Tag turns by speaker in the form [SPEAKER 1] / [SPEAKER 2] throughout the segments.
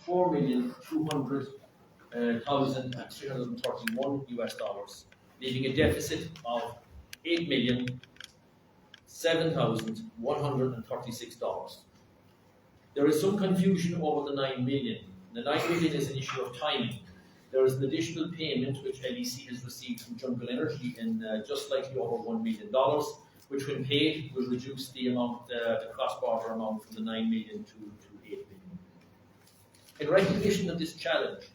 [SPEAKER 1] $4,200,331 US, leaving a deficit of $8,007,136. There is some confusion over the 9 million. The 9 million is an issue of timing. There is an additional payment which LEC has received from Jungle Energy in just slightly over $1 million, which when paid will reduce the amount, the cross-border amount from the 9 million to 8 million. In recognition of this challenge,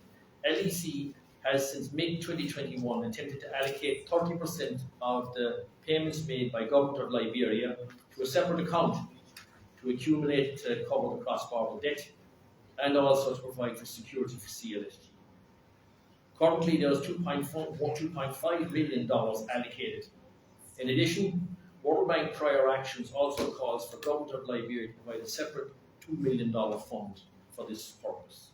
[SPEAKER 1] LEC has since mid-2021 attempted to allocate 30% of the payments made by Government of Liberia to a separate account to accumulate to cover the cross-border debt and also to provide for security for CLSG. Currently, there is $2.5 million allocated. In addition, World Bank prior actions also calls for Government of Liberia to provide a separate $2 million fund for this purpose.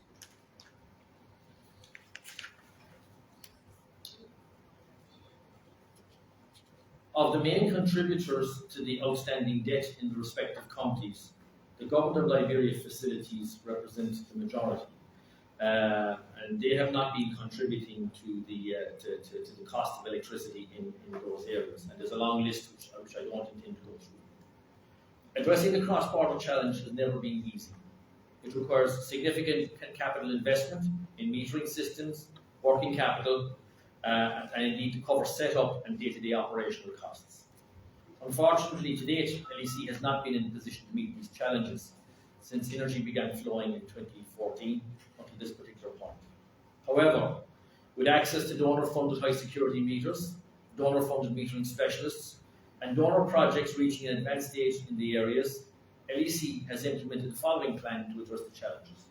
[SPEAKER 1] Of the main contributors to the outstanding debt in the respective counties, the Government of Liberia facilities represent the majority, and they have not been contributing to the cost of electricity in those areas. And there's a long list which I don't intend to go through. Addressing the cross-border challenge has never been easy. It requires significant capital investment in metering systems, working capital, and indeed to cover setup and day-to-day operational costs. Unfortunately, to date, LEC has not been in a position to meet these challenges since energy began flowing in 2014 up to this particular point. However, with access to donor-funded high-security meters, donor-funded metering specialists, and donor projects reaching an advanced stage in the areas, LEC has implemented the following plan to address the challenges.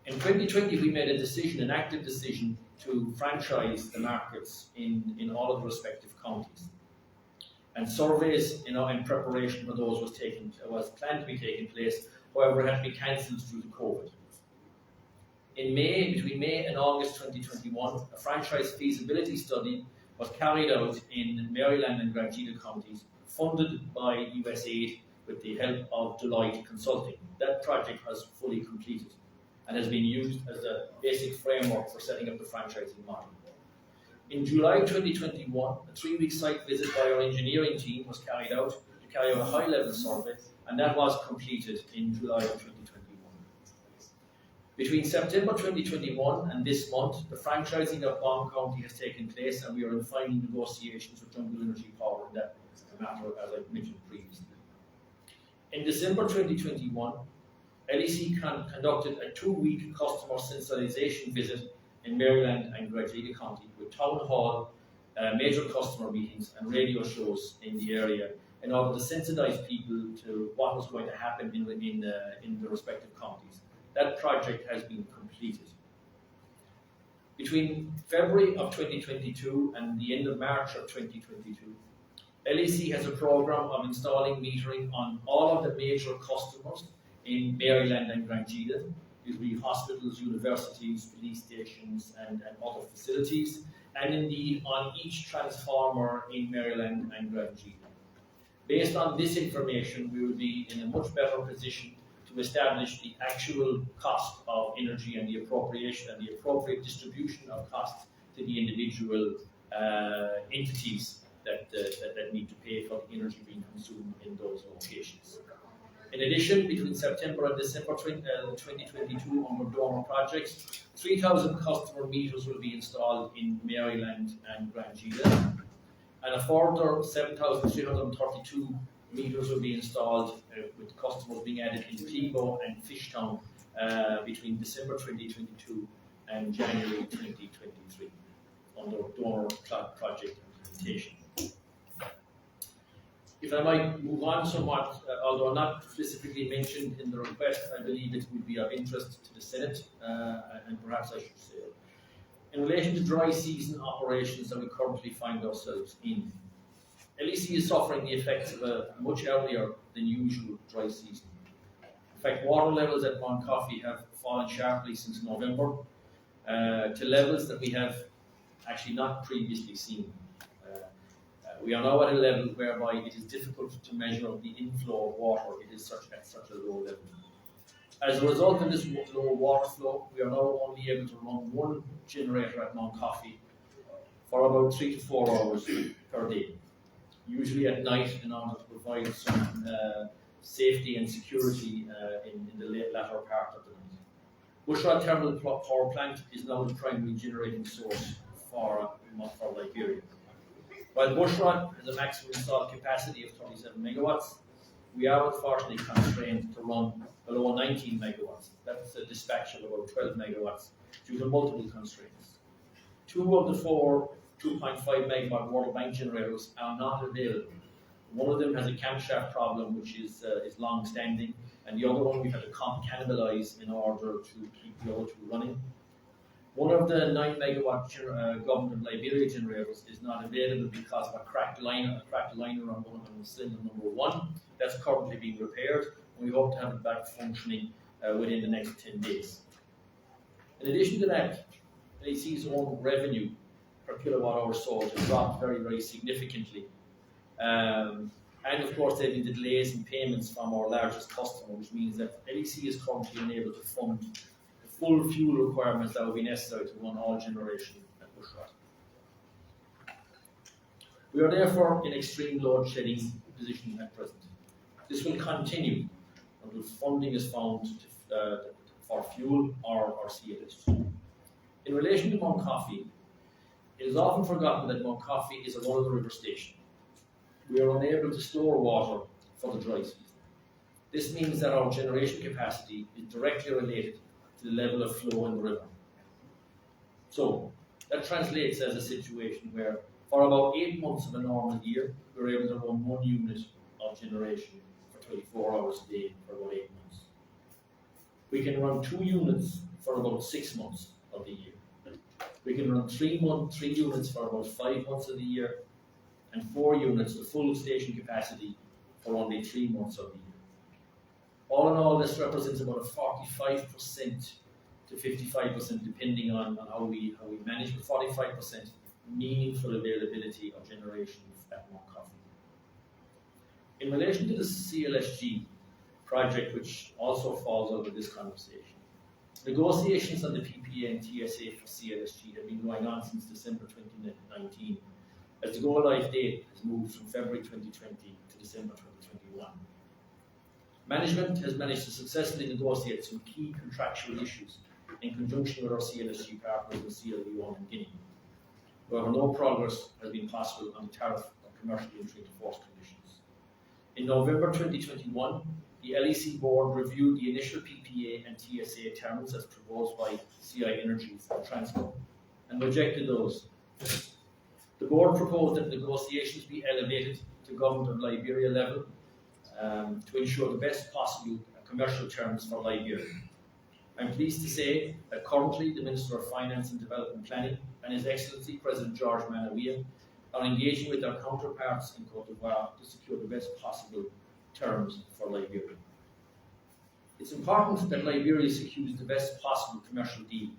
[SPEAKER 1] In 2020, we made a decision, an active decision, to franchise the markets in all of the respective counties. And surveys, in preparation for those was planned to be taking place, however, had to be cancelled due to COVID. In May, between May and August 2021, a franchise feasibility study was carried out in Maryland and Grangeda counties, funded by USAID with the help of Deloitte Consulting. That project has fully completed and has been used as a basic framework for setting up the franchising model. In July 2021, a 3-week site visit by our engineering team was carried out to carry out a high-level survey, and that was completed in July of 2021. Between September 2021 and this month, the franchising of Baum County has taken place, and we are in final negotiations with Jungle Energy Power in that matter, as I mentioned previously. In December 2021, LEC conducted a 2-week customer sensitization visit in Maryland and Grangeda County with town hall, major customer meetings and radio shows in the area in order to sensitize people to what was going to happen in the respective counties. That project has been completed. Between February of 2022 and the end of March of 2022, LEC has a program of installing metering on all of the major customers in Maryland and Grangeda. These will be hospitals, universities, police stations, and other facilities, and indeed on each transformer in Maryland and Grangeda. Based on this information, we will be in a much better position to establish the actual cost of energy and the appropriation and the appropriate distribution of costs to the individual entities that need to pay for the energy being consumed in those locations. In addition, between September and December 2022 under donor projects, 3,000 customer meters will be installed in Maryland and Grangeda, and a further 7,332 meters will be installed with customers being added in Clego and Fishtown between December 2022 and January 2023 under donor project implementation. If I might move on somewhat, although not specifically mentioned in the request, I believe it would be of interest to the Senate, and perhaps I should say, in relation to dry season operations that we currently find ourselves in. LEC is suffering the effects of a much earlier than usual dry season. In fact, water levels at Mount Coffee have fallen sharply since November to levels that we have actually not previously seen. We are now at a level whereby it is difficult to measure the inflow of water. It is at such a low level. As a result of this low water flow, we are now only able to run one generator at Mount Coffee for about 3 to 4 hours per day, usually at night, in order to provide some safety and security in the latter part of the night. Bushrod Thermal Power Plant is now the primary generating source for Liberia. While Bushrod has a maximum installed capacity of 27 megawatts, we are unfortunately constrained to run below 19 megawatts. That's a dispatch of about 12 megawatts due to multiple constraints. 2 of the 4 2.5 megawatt World Bank generators are not available. One of them has a camshaft problem, which is long standing, and the other one we've had to cannibalize in order to keep the other 2 running. One of the 9 megawatt Government of Liberia generators is not available because of a cracked liner on cylinder number 1. That's currently being repaired, and we hope to have it back functioning within the next 10 days. In addition to that, LEC's own revenue per kilowatt hour sold has dropped very, very significantly. And of course, there have been delays in payments from our largest customer, which means that LEC is currently unable to fund the full fuel requirements that will be necessary to run all generation at Bushrod. We are therefore in extreme load shedding position at present. This will continue until funding is found for fuel or CLSG. In relation to Mount Coffee, it is often forgotten that Mount Coffee is a run-of-the-river station. We are unable to store water for the dry season. This means that our generation capacity is directly related to the level of flow in the river. So, that translates as a situation where, for about 8 months of a normal year, we're able to run 1 unit of generation for 24 hours a day for about 8 months. We can run 2 units for about 6 months of the year. We can run 3 units for about 5 months of the year, and 4 units, the full station capacity, for only 3 months of the year. All in all, this represents about a 45% to 55%, depending on how we manage, but 45% meaningful availability of generation at Mount Coffee. In relation to the CLSG project, which also falls under this conversation, negotiations on the PPA and TSA for CLSG have been going on since December 2019, as the go-live date has moved from February 2020 to December 2021. Management has managed to successfully negotiate some key contractual issues in conjunction with our CLSG partners in Sierra Leone and Guinea. However, no progress has been possible on the tariff or commercial entry into force conditions. In November 2021, the LEC board reviewed the initial PPA and TSA terms as proposed by CI Energy for Transco and rejected those. The board proposed that negotiations be elevated to Government of Liberia level to ensure the best possible commercial terms for Liberia. I'm pleased to say that currently the Minister of Finance and Development Planning and His Excellency President George Manawiya are engaging with their counterparts in Cote d'Ivoire to secure the best possible terms for Liberia. It's important that Liberia secures the best possible commercial deal,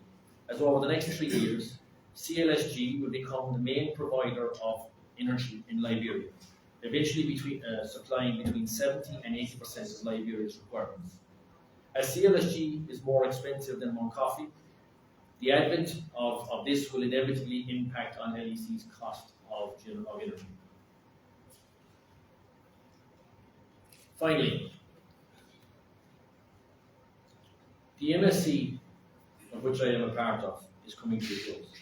[SPEAKER 1] as over the next 3 years, CLSG will become the main provider of energy in Liberia, eventually supplying between 70 and 80% of Liberia's requirements. As CLSG is more expensive than Mount Coffee, the advent of this will inevitably impact on LEC's cost of energy. Finally, the MSC, of which I am a part of, is coming to a close.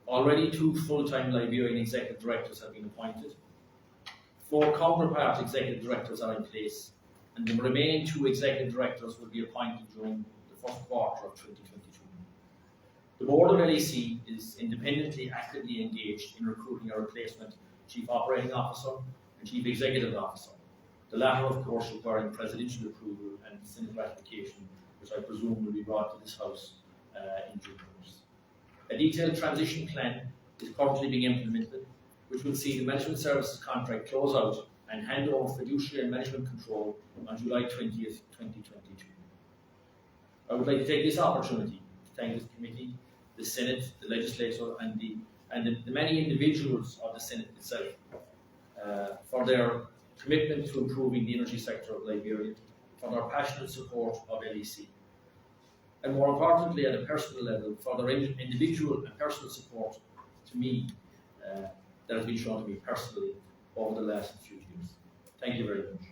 [SPEAKER 1] Already 2 full-time Liberian executive directors have been appointed. 4 counterpart executive directors are in place, and the remaining 2 executive directors will be appointed during the first quarter of 2022. The board of LEC is independently actively engaged in recruiting a replacement Chief Operating Officer and Chief Executive Officer, the latter, of course, requiring presidential approval and Senate ratification, which I presume will be brought to this House in due course. A detailed transition plan is currently being implemented, which will see the management services contract close out and hand over fiduciary and management control on July 20th, 2022. I would like to take this opportunity to thank this committee, the Senate, the legislature, and the many individuals of the Senate itself for their commitment to improving the energy sector of Liberia, for their passionate support of LEC. And more importantly, at a personal level, for their individual and personal support to me that has been shown to me personally over the last few years. Thank you very much.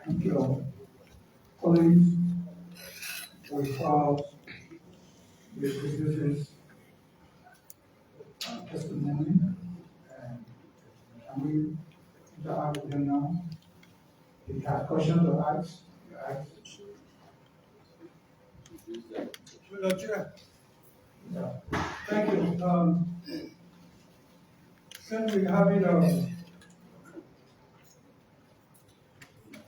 [SPEAKER 2] Thank you. Colleagues, we filed with witnesses testimony, and can we interact with them now? If you have questions or ask, you ask.
[SPEAKER 3] Mr. Chair,
[SPEAKER 2] Yeah.
[SPEAKER 3] thank you. Since we have it,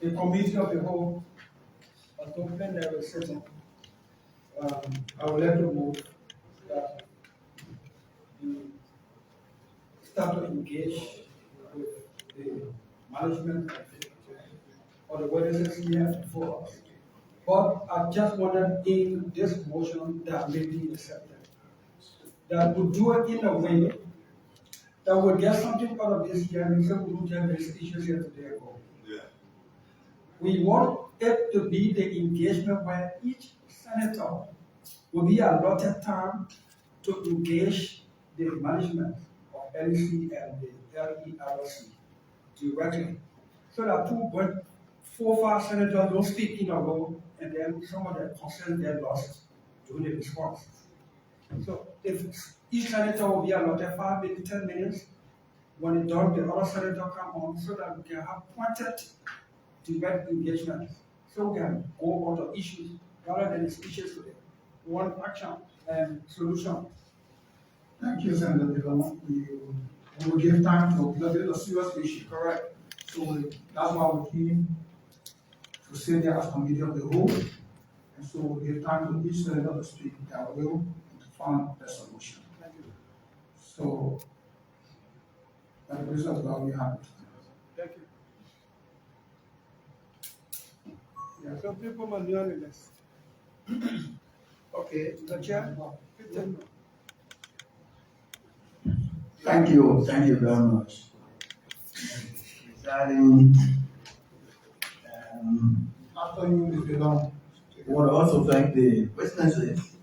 [SPEAKER 3] the committee of the whole, document that was sitting, I would like to move that the start to engage with the management or the witnesses here before us. But I just wanted in this motion that may be accepted, that would do it in a way that would get something out of this hearing, so we don't have these issues here today. We want it to be the engagement where each senator will be allotted time to engage the management of LEC and the LERC directly. So that 2.45 senators don't speak in a row, and then some of the concerns get lost during the response. So if each senator will be allotted 5 minutes, 10 minutes, when it's done, the other senator come on so that we can have pointed direct engagement. So we can go on the issues rather than the issues today. One action and solution.
[SPEAKER 2] Thank you, Senator Dillon. We will give time to, because it's a serious issue.
[SPEAKER 3] Correct.
[SPEAKER 2] So that's why we came to sit there as committee of the whole. And so we'll give time to each senator to speak their will and to find the solution.
[SPEAKER 3] Thank you.
[SPEAKER 2] So, by the grace of God, we have it.
[SPEAKER 3] Thank you. Yeah, some people might be on this. Okay, the chair. 15.
[SPEAKER 4] Thank you very much. Regarding,
[SPEAKER 2] After you, Mr. Dillon.
[SPEAKER 4] I want to also thank the witnesses.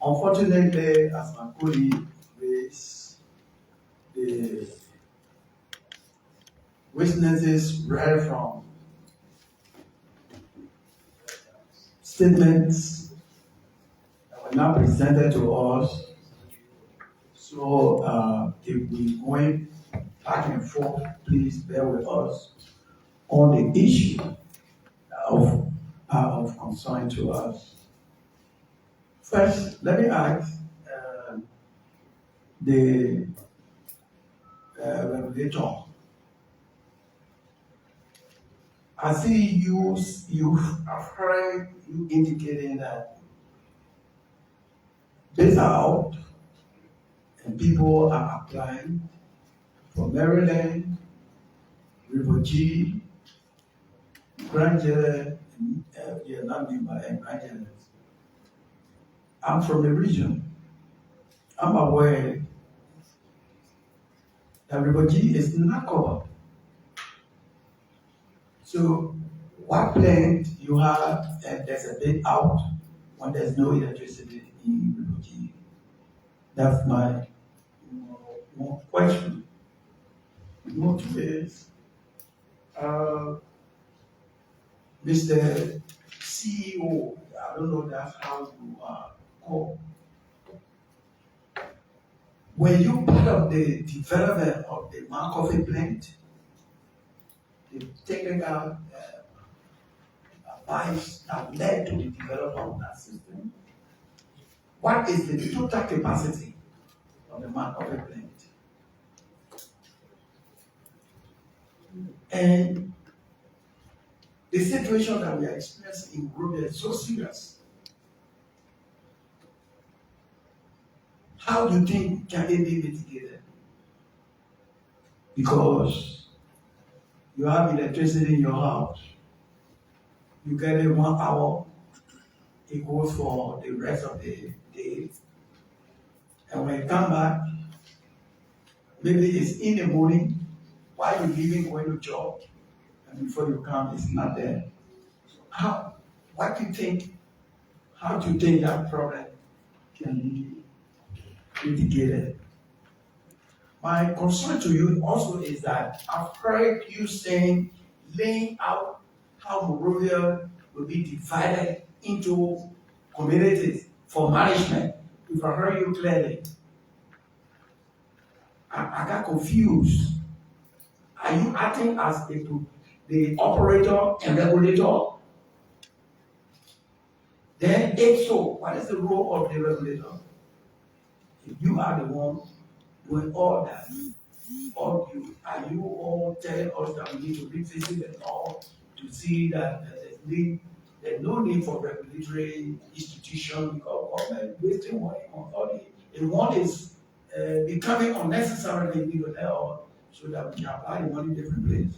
[SPEAKER 4] Unfortunately, as my colleague raised, the witnesses read from statements that were not presented to us. So if we going back and forth, please bear with us on the issue of concern to us. First, let me ask the regulator. I see you have heard you indicating that bids are out and people are applying for Maryland, River G, Grand Island, not Lima, and Grand Island. I'm from the region. I'm aware that River G is not covered. So, what plan you have and there's a bid out when there's no electricity in River G? That's my one question. More to this, Mr. CEO, I don't know that's how you are called. Were you part of the development of the Mount Coffee plant? The technical advice that led to the development of that system? What is the total capacity of the Mount Coffee plant? And the situation that we are experiencing in Rubia is so serious. How do you think can it be mitigated? Because you have electricity in your house, you get it 1 hour, it goes for the rest of the day. And when you come back, maybe it's in the morning, Why you leaving going to job, and before you come, it's not there. What do you think? How do you think that problem can be mitigated? My concern to you also is that I've heard you saying, laying out how Monrovia will be divided into communities for management. If I heard you clearly, I got confused. Are you acting as the operator and regulator? Then, if so, what is the role of the regulator? If you are the one doing all that, are you all telling us that we need to revisit the law to see that there's no need for regulatory institution because government wasting money on all the. And one is becoming unnecessarily millionaire so that we can apply the money different ways.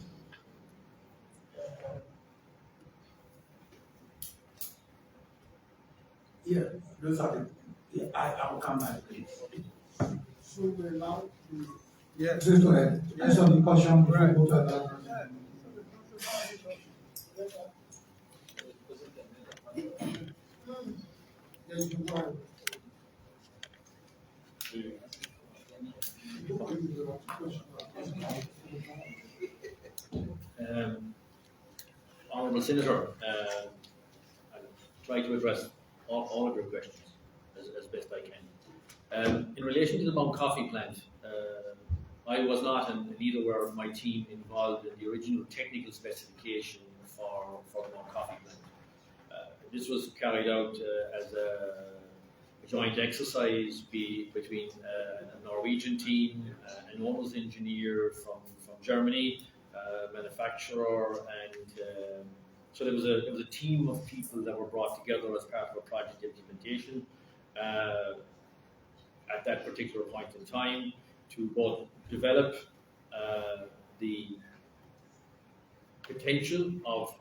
[SPEAKER 4] Yeah, those are the. Yeah, I will come back, please.
[SPEAKER 2] So we're allowed to.
[SPEAKER 3] Yeah.
[SPEAKER 2] Please go ahead. Answer the question before we go to another person. Yes, you can go ahead.
[SPEAKER 1] Honourable Senator, I'll try to address all of your questions as best I can. In relation to the Mount Coffee plant, I was not, and neither were my team, involved in the original technical specification for the Mount Coffee plant. This was carried out as a joint exercise between a Norwegian team, an owner's engineer from Germany, manufacturer, and so there was a team of people that were brought together as part of a project implementation at that particular point in time to both develop the potential of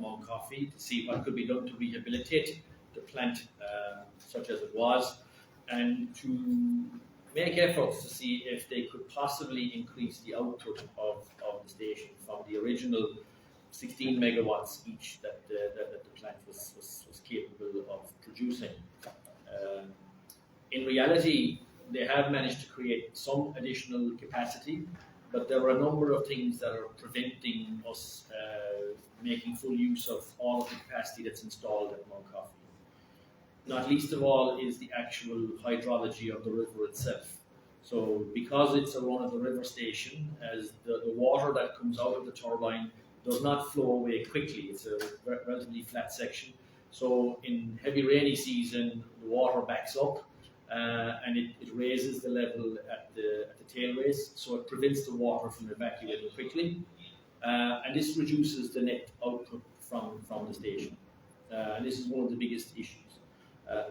[SPEAKER 1] Mount Coffee, to see what could be done to rehabilitate the plant such as it was, and to make efforts to see if they could possibly increase the output of the station from the original 16 megawatts each that the plant was capable of producing. In reality, they have managed to create some additional capacity, but there are a number of things that are preventing us making full use of all of the capacity that's installed at Mount Coffee. Not least of all is the actual hydrology of the river itself. So because it's a run-of-the-river station, as the water that comes out of the turbine does not flow away quickly. It's a relatively flat section. So in heavy rainy season, the water backs up and it raises the level at the tailways, so it prevents the water from evacuating quickly. And this reduces the net output from the station. And this is one of the biggest issues.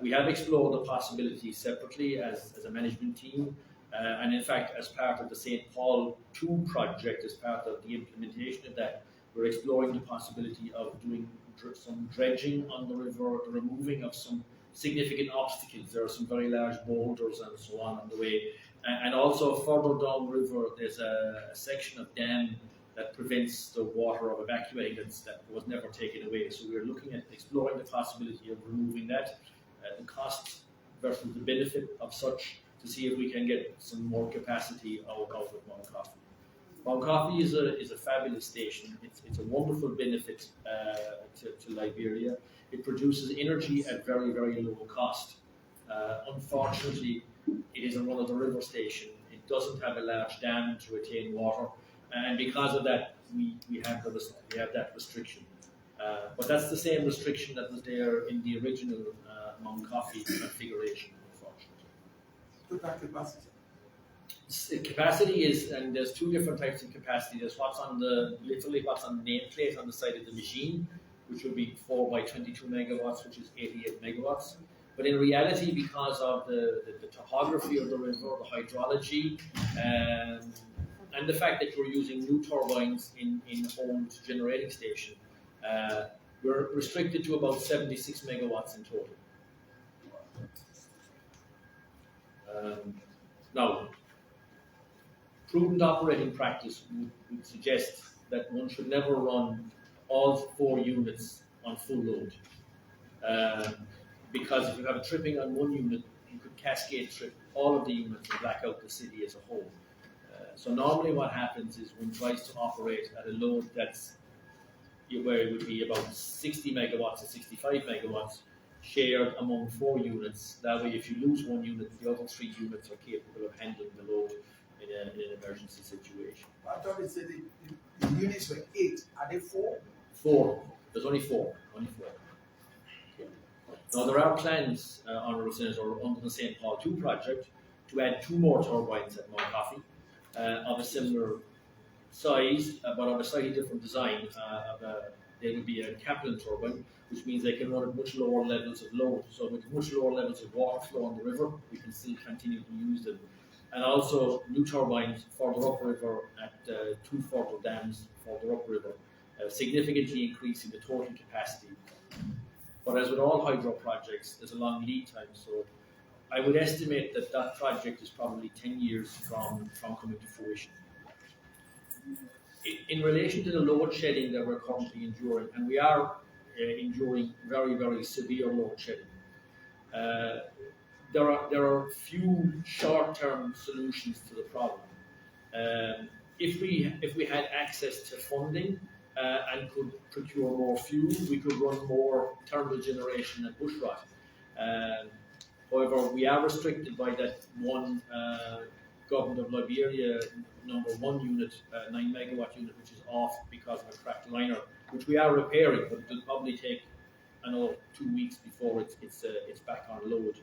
[SPEAKER 1] We have explored the possibility separately as a management team, and in fact, as part of the St. Paul 2 project, as part of the implementation of that, we're exploring the possibility of doing some dredging on the river, the removing of some significant obstacles. There are some very large boulders and so on the way. And also further downriver, there's a section of dam that prevents the water of evacuating that was never taken away. So we're looking at exploring the possibility of removing that, the cost versus the benefit of such, to see if we can get some more capacity out of Mount Coffee. Mount Coffee is a fabulous station. It's a wonderful benefit to Liberia. It produces energy at very, very low cost. Unfortunately, it is a run-of-the-river station. It doesn't have a large dam to retain water, and because of that, we have that restriction. But that's the same restriction that was there in the original Mount Coffee configuration, unfortunately. Capacity is, and there's two different types of capacity. There's what's on the nameplate on the side of the machine, which would be 4 by 22 megawatts, which is 88 megawatts. But in reality, because of the topography of the river, the hydrology, and the fact that we're using new turbines in old generating station, we're restricted to about 76 megawatts in total. Now, prudent operating practice would suggest that one should never run all 4 units on full load. Because if you have a tripping on one unit, you could cascade trip all of the units and black out the city as a whole. So normally what happens is one tries to operate at a load that's where it would be about 60 megawatts or 65 megawatts shared among 4 units. That way, if you lose one unit, the other 3 units are capable of handling the load in an emergency situation.
[SPEAKER 5] I thought it said the units were 8. Are they 4?
[SPEAKER 1] 4. There's only 4. Only 4. Now, there are plans, Honourable Senator, under the St. Paul 2 project to add 2 more turbines at Mount Coffee of a similar size, but of a slightly different design. They would be a Kaplan turbine, which means they can run at much lower levels of load. So with much lower levels of water flow on the river, we can still continue to use them. And also new turbines further upriver at 2 further dams further upriver, significantly increasing the total capacity. But as with all hydro projects, there's a long lead time. So I would estimate that that project is probably 10 years from coming to fruition. In relation to the load shedding that we're currently enduring, and we are enduring very, very severe load shedding, there are few short-term solutions to the problem. If we had access to funding and could procure more fuel, we could run more thermal generation at Bushrot. However, we are restricted by that one Government of Liberia #1 unit, 9 megawatt unit, which is off because of a cracked liner, which we are repairing, but it will probably take 2 weeks before it's back on load.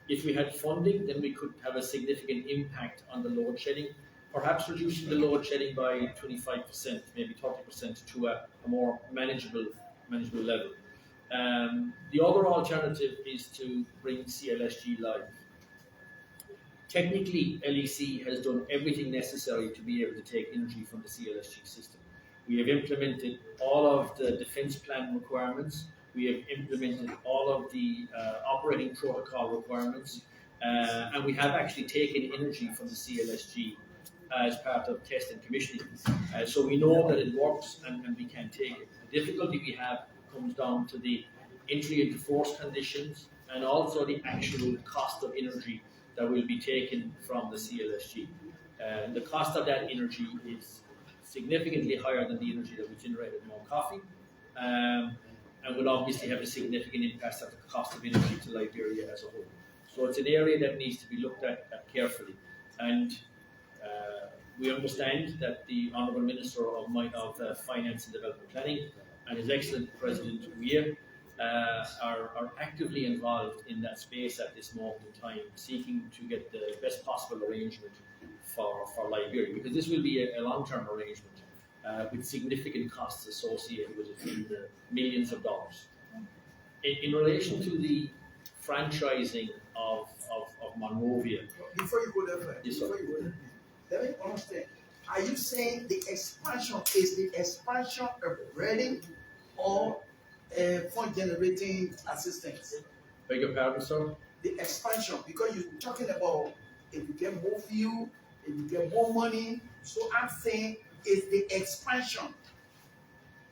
[SPEAKER 1] If we had funding, then we could have a significant impact on the load shedding, perhaps reducing the load shedding by 25%, maybe 30% to a more manageable level. The other alternative is to bring CLSG live. Technically, LEC has done everything necessary to be able to take energy from the CLSG system. We have implemented all of the defence plan requirements. We have implemented all of the operating protocol requirements. And we have actually taken energy from the CLSG as part of test and commissioning. So we know that it works and we can take it. The difficulty we have comes down to the entry into force conditions and also the actual cost of energy that will be taken from the CLSG. The cost of that energy is significantly higher than the energy that we generate at Mount Coffee, and will obviously have a significant impact on the cost of energy to Liberia as a whole. So it's an area that needs to be looked at carefully. And we understand that the Honourable Minister of Finance and Development Planning and His Excellent President Weir are actively involved in that space at this moment in time, seeking to get the best possible arrangement for Liberia, because this will be a long-term arrangement with significant costs associated with it in the millions of dollars. In relation to the franchising of Monrovia.
[SPEAKER 5] Before you go there,
[SPEAKER 1] Yes,
[SPEAKER 5] let me understand. Are you saying the expansion is the expansion of breeding or fund generating assistance?
[SPEAKER 1] Beg your pardon, sir?
[SPEAKER 5] The expansion, because you're talking about if you get more fuel, if you get more money. So I'm saying it's the expansion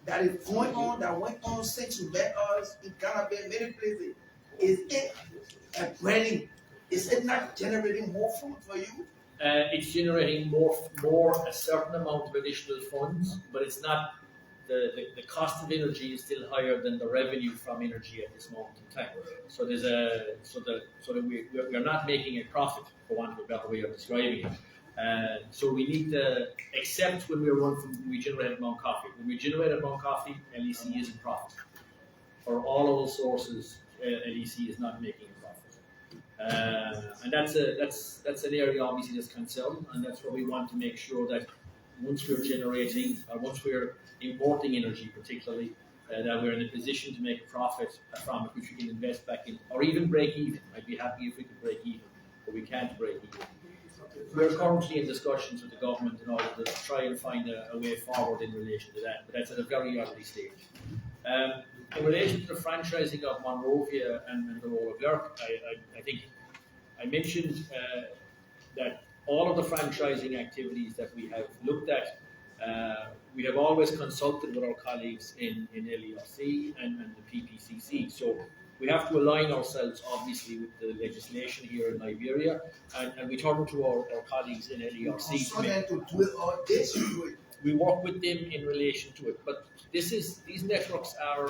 [SPEAKER 5] that is going on, that went on since you met us in Ghana, many places. Is it a breeding? Is it not generating more funds for you?
[SPEAKER 1] It's generating more a certain amount of additional funds, but it's not. The cost of energy is still higher than the revenue from energy at this moment in time. So there's we're not making a profit, for want of a better way of describing it. So we need to accept when we generate at Mount Coffee. When we generate at Mount Coffee, LEC is in profit. For all of the sources, LEC is not making a profit. And that's an area obviously that's concerned, and that's what we want to make sure that once we're generating, or once we're importing energy particularly, that we're in a position to make a profit from it, which we can invest back in, or even break even. I'd be happy if we could break even, but we can't break even. We're currently in discussions with the government in order to try and find a way forward in relation to that, but that's at a very early stage. In relation to the franchising of Monrovia and the role of Lerk, I think I mentioned that all of the franchising activities that we have looked at, we have always consulted with our colleagues in LERC and the PPCC. So we have to align ourselves, obviously, with the legislation here in Liberia, and we turn to our colleagues in LERC.
[SPEAKER 5] So them to do it, or they should do it.
[SPEAKER 1] We work with them in relation to it, but these networks are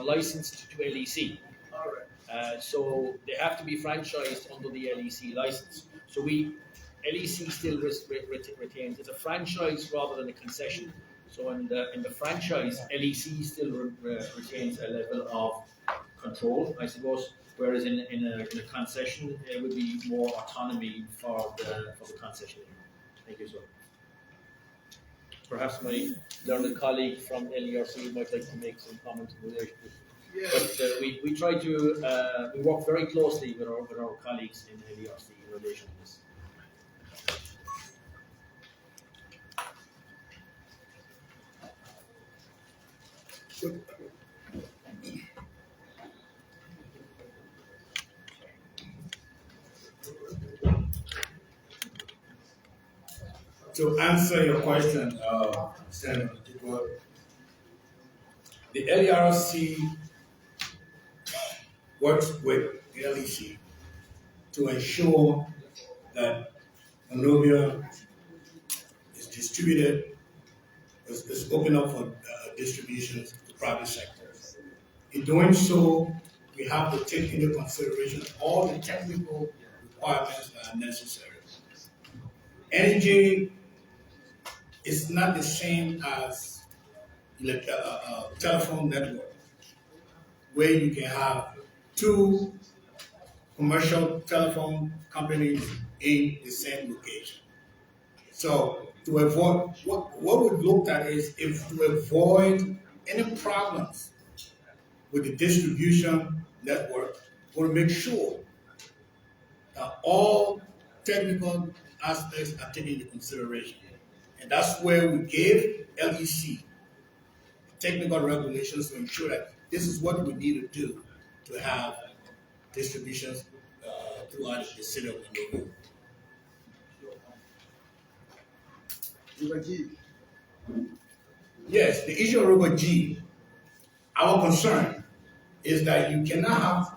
[SPEAKER 1] licensed to LEC.
[SPEAKER 5] All right.
[SPEAKER 1] So they have to be franchised under the LEC license. So LEC still retains, it's a franchise rather than a concession. So in the franchise, LEC still retains a level of control, I suppose, whereas in a concession, there would be more autonomy for the concessionaire. Thank you, sir. Perhaps my learned colleague from LERC might like to make some comment in relation to it.
[SPEAKER 5] Yeah.
[SPEAKER 1] But we try to, we work very closely with our colleagues in LERC in relation to this.
[SPEAKER 6] To answer your question, Senator Tikwa, the LERC works with the LEC to ensure that Monrovia is distributed, is open up for distributions to the private sector. In doing so, we have to take into consideration all the technical requirements that are necessary. Energy is not the same as telephone network, where you can have two commercial telephone companies in the same location. So to avoid, what we looked at is if to avoid any problems with the distribution network, we'll make sure that all technical aspects are taken into consideration. And that's where we gave LEC technical regulations to ensure that this is what we need to do to have distributions throughout the city of Monrovia. Yes, the issue of River G, our concern is that you cannot have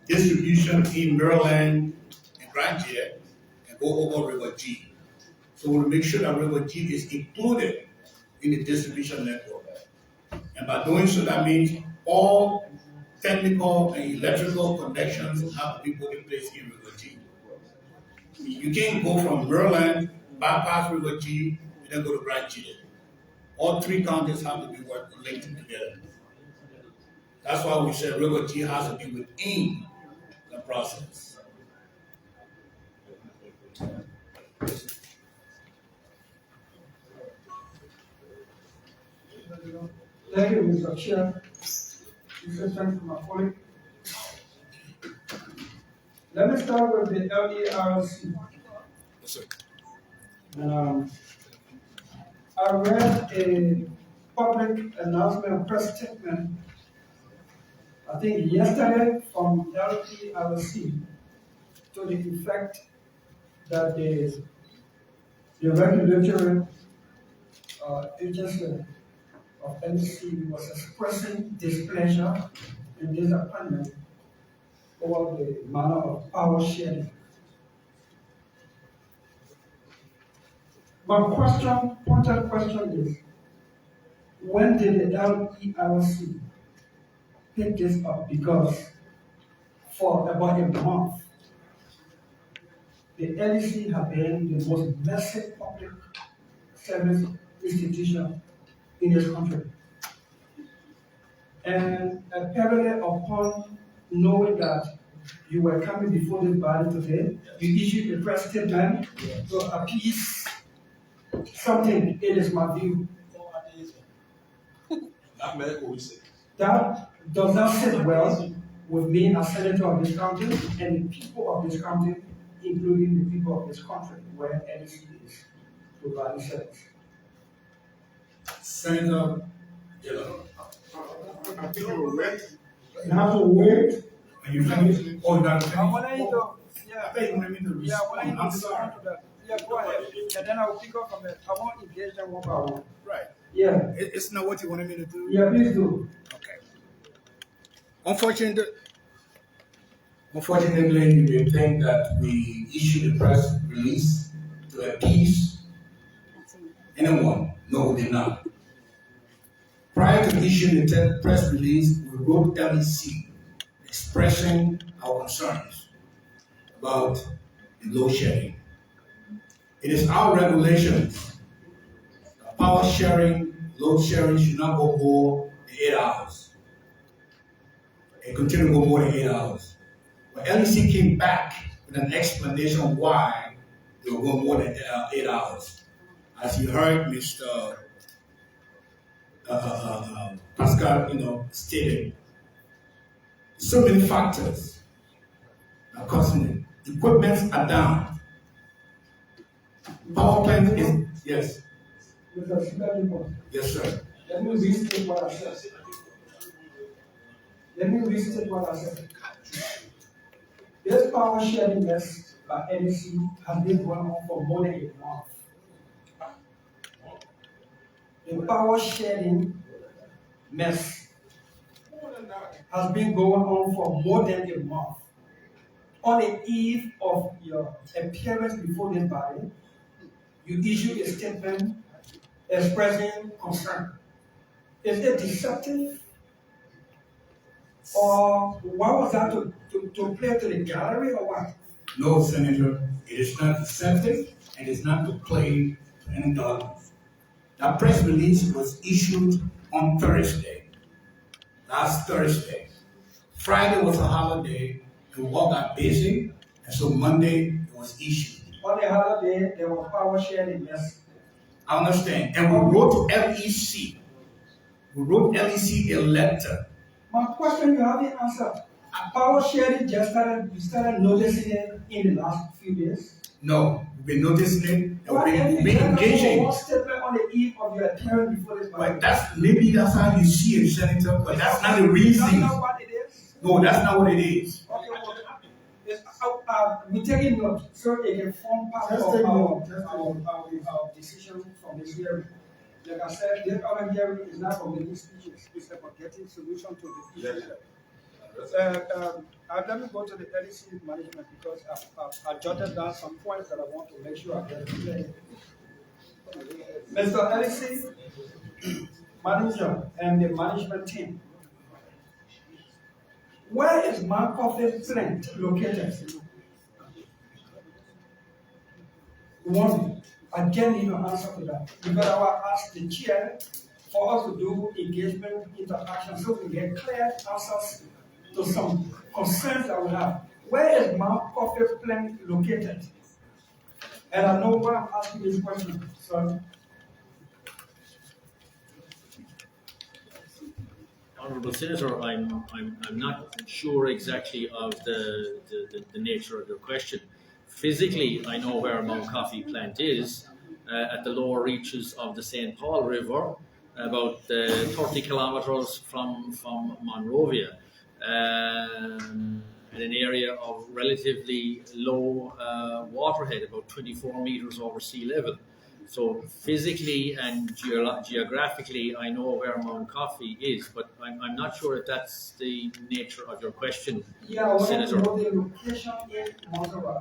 [SPEAKER 6] distribution in Maryland and Grandier and go over River G. So we'll make sure that River G is included in the distribution network. And by doing so, that means all technical and electrical connections have to be put in place in River G. You can't go from Maryland, bypass River G, and then go to Grandier. All three counties have to be linked together. That's why we said River G has to be within the process.
[SPEAKER 3] Thank you, Mr. Chair. This is thank you, my colleague. Let me start with the LERC.
[SPEAKER 6] Yes, sir.
[SPEAKER 3] I read a public announcement, press statement, I think yesterday from LERC to the effect that the regulatory agency of NC was expressing displeasure and disappointment over the manner of power sharing. My pointed question is, when did the LERC pick this up? Because for about a month, the LEC have been the most massive public service institution in this country. And apparently upon knowing that you were coming before this body today, you issued a press statement to appease something. It is my view. That does not sit well with me as senator of this county and the people of this county, including the people of this country, where LEC is providing service.
[SPEAKER 6] Senator,
[SPEAKER 3] You have to wait.
[SPEAKER 6] are you finished? Oh, you got to finish?
[SPEAKER 3] Yeah.
[SPEAKER 6] I think you wanted me to
[SPEAKER 3] Yeah, well,
[SPEAKER 6] respond. I'm sorry.
[SPEAKER 3] to that. Yeah, go ahead. And then I will pick up from it. I want to engage them one by one.
[SPEAKER 6] Right.
[SPEAKER 3] Yeah.
[SPEAKER 6] It's not what you wanted me to do.
[SPEAKER 3] Yeah, please do.
[SPEAKER 6] Okay. Unfortunately, you may think that we issued a press release to appease anyone. No, we did not. Prior to issuing the press release, we wrote LEC expressing our concerns about the load shedding. It is our regulations that power sharing, load sharing should not go more than 8 hours. It continue to go more than 8 hours. But LEC came back with an explanation of why they will go more than 8 hours. As you heard Mr. Pascal, stated, so many factors are causing it. Equipments are down. Power plant is, yes,
[SPEAKER 3] Mr. Speaker,
[SPEAKER 6] yes, sir.
[SPEAKER 3] let me restate what I said. This power sharing mess by NEC has been going on for more than a month. The power sharing mess has been going on for more than a month. On the eve of your appearance before this body, you issued a statement expressing concern. Is it deceptive? Or what was that to play to the gallery or what?
[SPEAKER 6] No, Senator, it is not deceptive and it's not to play to any dollars. That press release was issued on Thursday, last Thursday. Friday was a holiday, and we all got busy, and so Monday it was issued.
[SPEAKER 3] On the holiday, there was power sharing mess.
[SPEAKER 6] I understand. And we wrote LEC. We wrote LEC a letter.
[SPEAKER 3] My question you haven't answered. Power sharing you started noticing it in the last few days?
[SPEAKER 6] No, we've been noticing it, and
[SPEAKER 3] Why
[SPEAKER 6] we've been engaging.
[SPEAKER 3] one statement on the eve of your appearance before this body?
[SPEAKER 6] But maybe that's how you see it, Senator, but that's not the reason.
[SPEAKER 3] That's not what it is?
[SPEAKER 6] No, that's not what it is.
[SPEAKER 3] Okay, well, we take it note so it can form part
[SPEAKER 2] Just
[SPEAKER 3] of
[SPEAKER 2] take
[SPEAKER 3] our
[SPEAKER 2] note.
[SPEAKER 3] our decision from this hearing. Like I said, this other hearing is not for making speeches, it's about getting solution to the issue. Let me go to the LEC management because I jotted down some points that I want to make sure I get clear. Mr. LEC manager and the management team, where is Marcoffin plant located? One, I can't even answer to that because I will ask the chair for us to do engagement interaction so we get clear answers to some concerns that we have. Where is Marcoffin plant located? And I know why I'm asking this question. So,
[SPEAKER 1] Honourable Senator, I'm not sure exactly of the nature of your question. Physically, I know where Mount Coffee plant is, at the lower reaches of the St. Paul River, about 30 kilometres from Monrovia, in an area of relatively low waterhead, about 24 metres over sea level. So physically and geographically, I know where Mount Coffee is, but I'm not sure if that's the nature of your question,
[SPEAKER 3] yeah, I want to
[SPEAKER 1] Senator.
[SPEAKER 3] know the location in Monterey.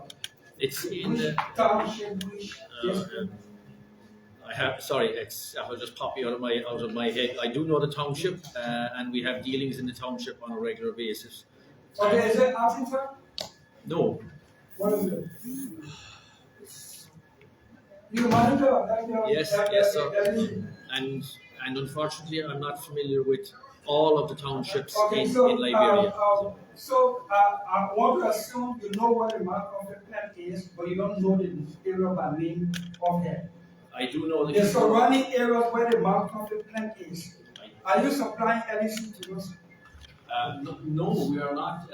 [SPEAKER 1] It's in
[SPEAKER 3] Which
[SPEAKER 1] the.
[SPEAKER 3] township, which district?
[SPEAKER 1] I'll just pop you out of my head. I do know the township, and we have dealings in the township on a regular basis.
[SPEAKER 3] Okay, is it Arlington?
[SPEAKER 1] No,
[SPEAKER 3] What is it? You monitor that?
[SPEAKER 1] Yes, sir. and unfortunately, I'm not familiar with all of the townships
[SPEAKER 3] Okay,
[SPEAKER 1] in
[SPEAKER 3] so,
[SPEAKER 1] Liberia.
[SPEAKER 3] I want to assume you know what the mark of the plant is, but you don't know the area by name offhand.
[SPEAKER 1] I do know
[SPEAKER 3] The surrounding areas where the mark of the plant is. Are you supplying anything to those?
[SPEAKER 1] No, we are not,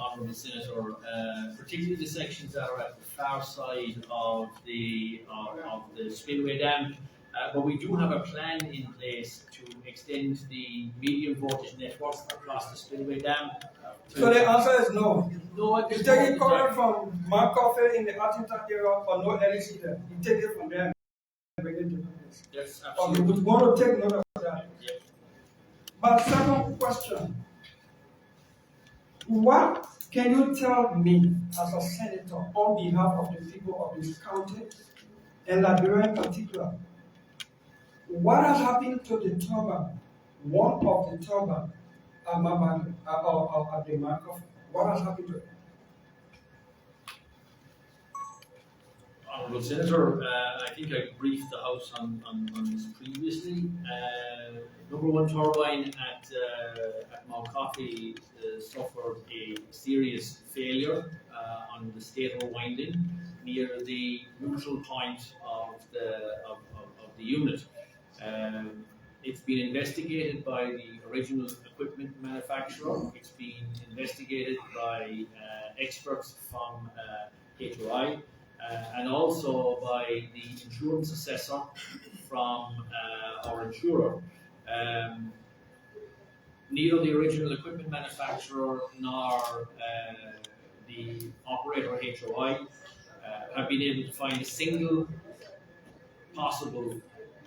[SPEAKER 1] Honourable Senator. Particularly the sections that are at the far side of the Spillway Dam But we do have a plan in place to extend the medium voltage network across the Spillway Dam.
[SPEAKER 3] So the answer is no.
[SPEAKER 1] No, at
[SPEAKER 3] You
[SPEAKER 1] this
[SPEAKER 3] take
[SPEAKER 1] point
[SPEAKER 3] it
[SPEAKER 1] in
[SPEAKER 3] current
[SPEAKER 1] time.
[SPEAKER 3] from Mount Coffee in the Arlington area or no LEC there. You take it from there and bring it to the place.
[SPEAKER 1] That's
[SPEAKER 3] Okay,
[SPEAKER 1] absolutely.
[SPEAKER 3] we want to take note of that.
[SPEAKER 1] Yeah.
[SPEAKER 3] But second question, what can you tell me as a senator on behalf of the people of this county and Liberia in particular? What has happened to the turbine, one of the turbine at Mabang, at the Markov? What has happened to it?
[SPEAKER 1] Honourable Senator, I think I briefed the House on this previously. Number one turbine at Mount Coffee suffered a serious failure on the stator winding near the neutral point of the unit. It's been investigated by the original equipment manufacturer. It's been investigated by experts from HOI. And also by the insurance assessor from our insurer. Neither the original equipment manufacturer nor the operator HOI have been able to find a single possible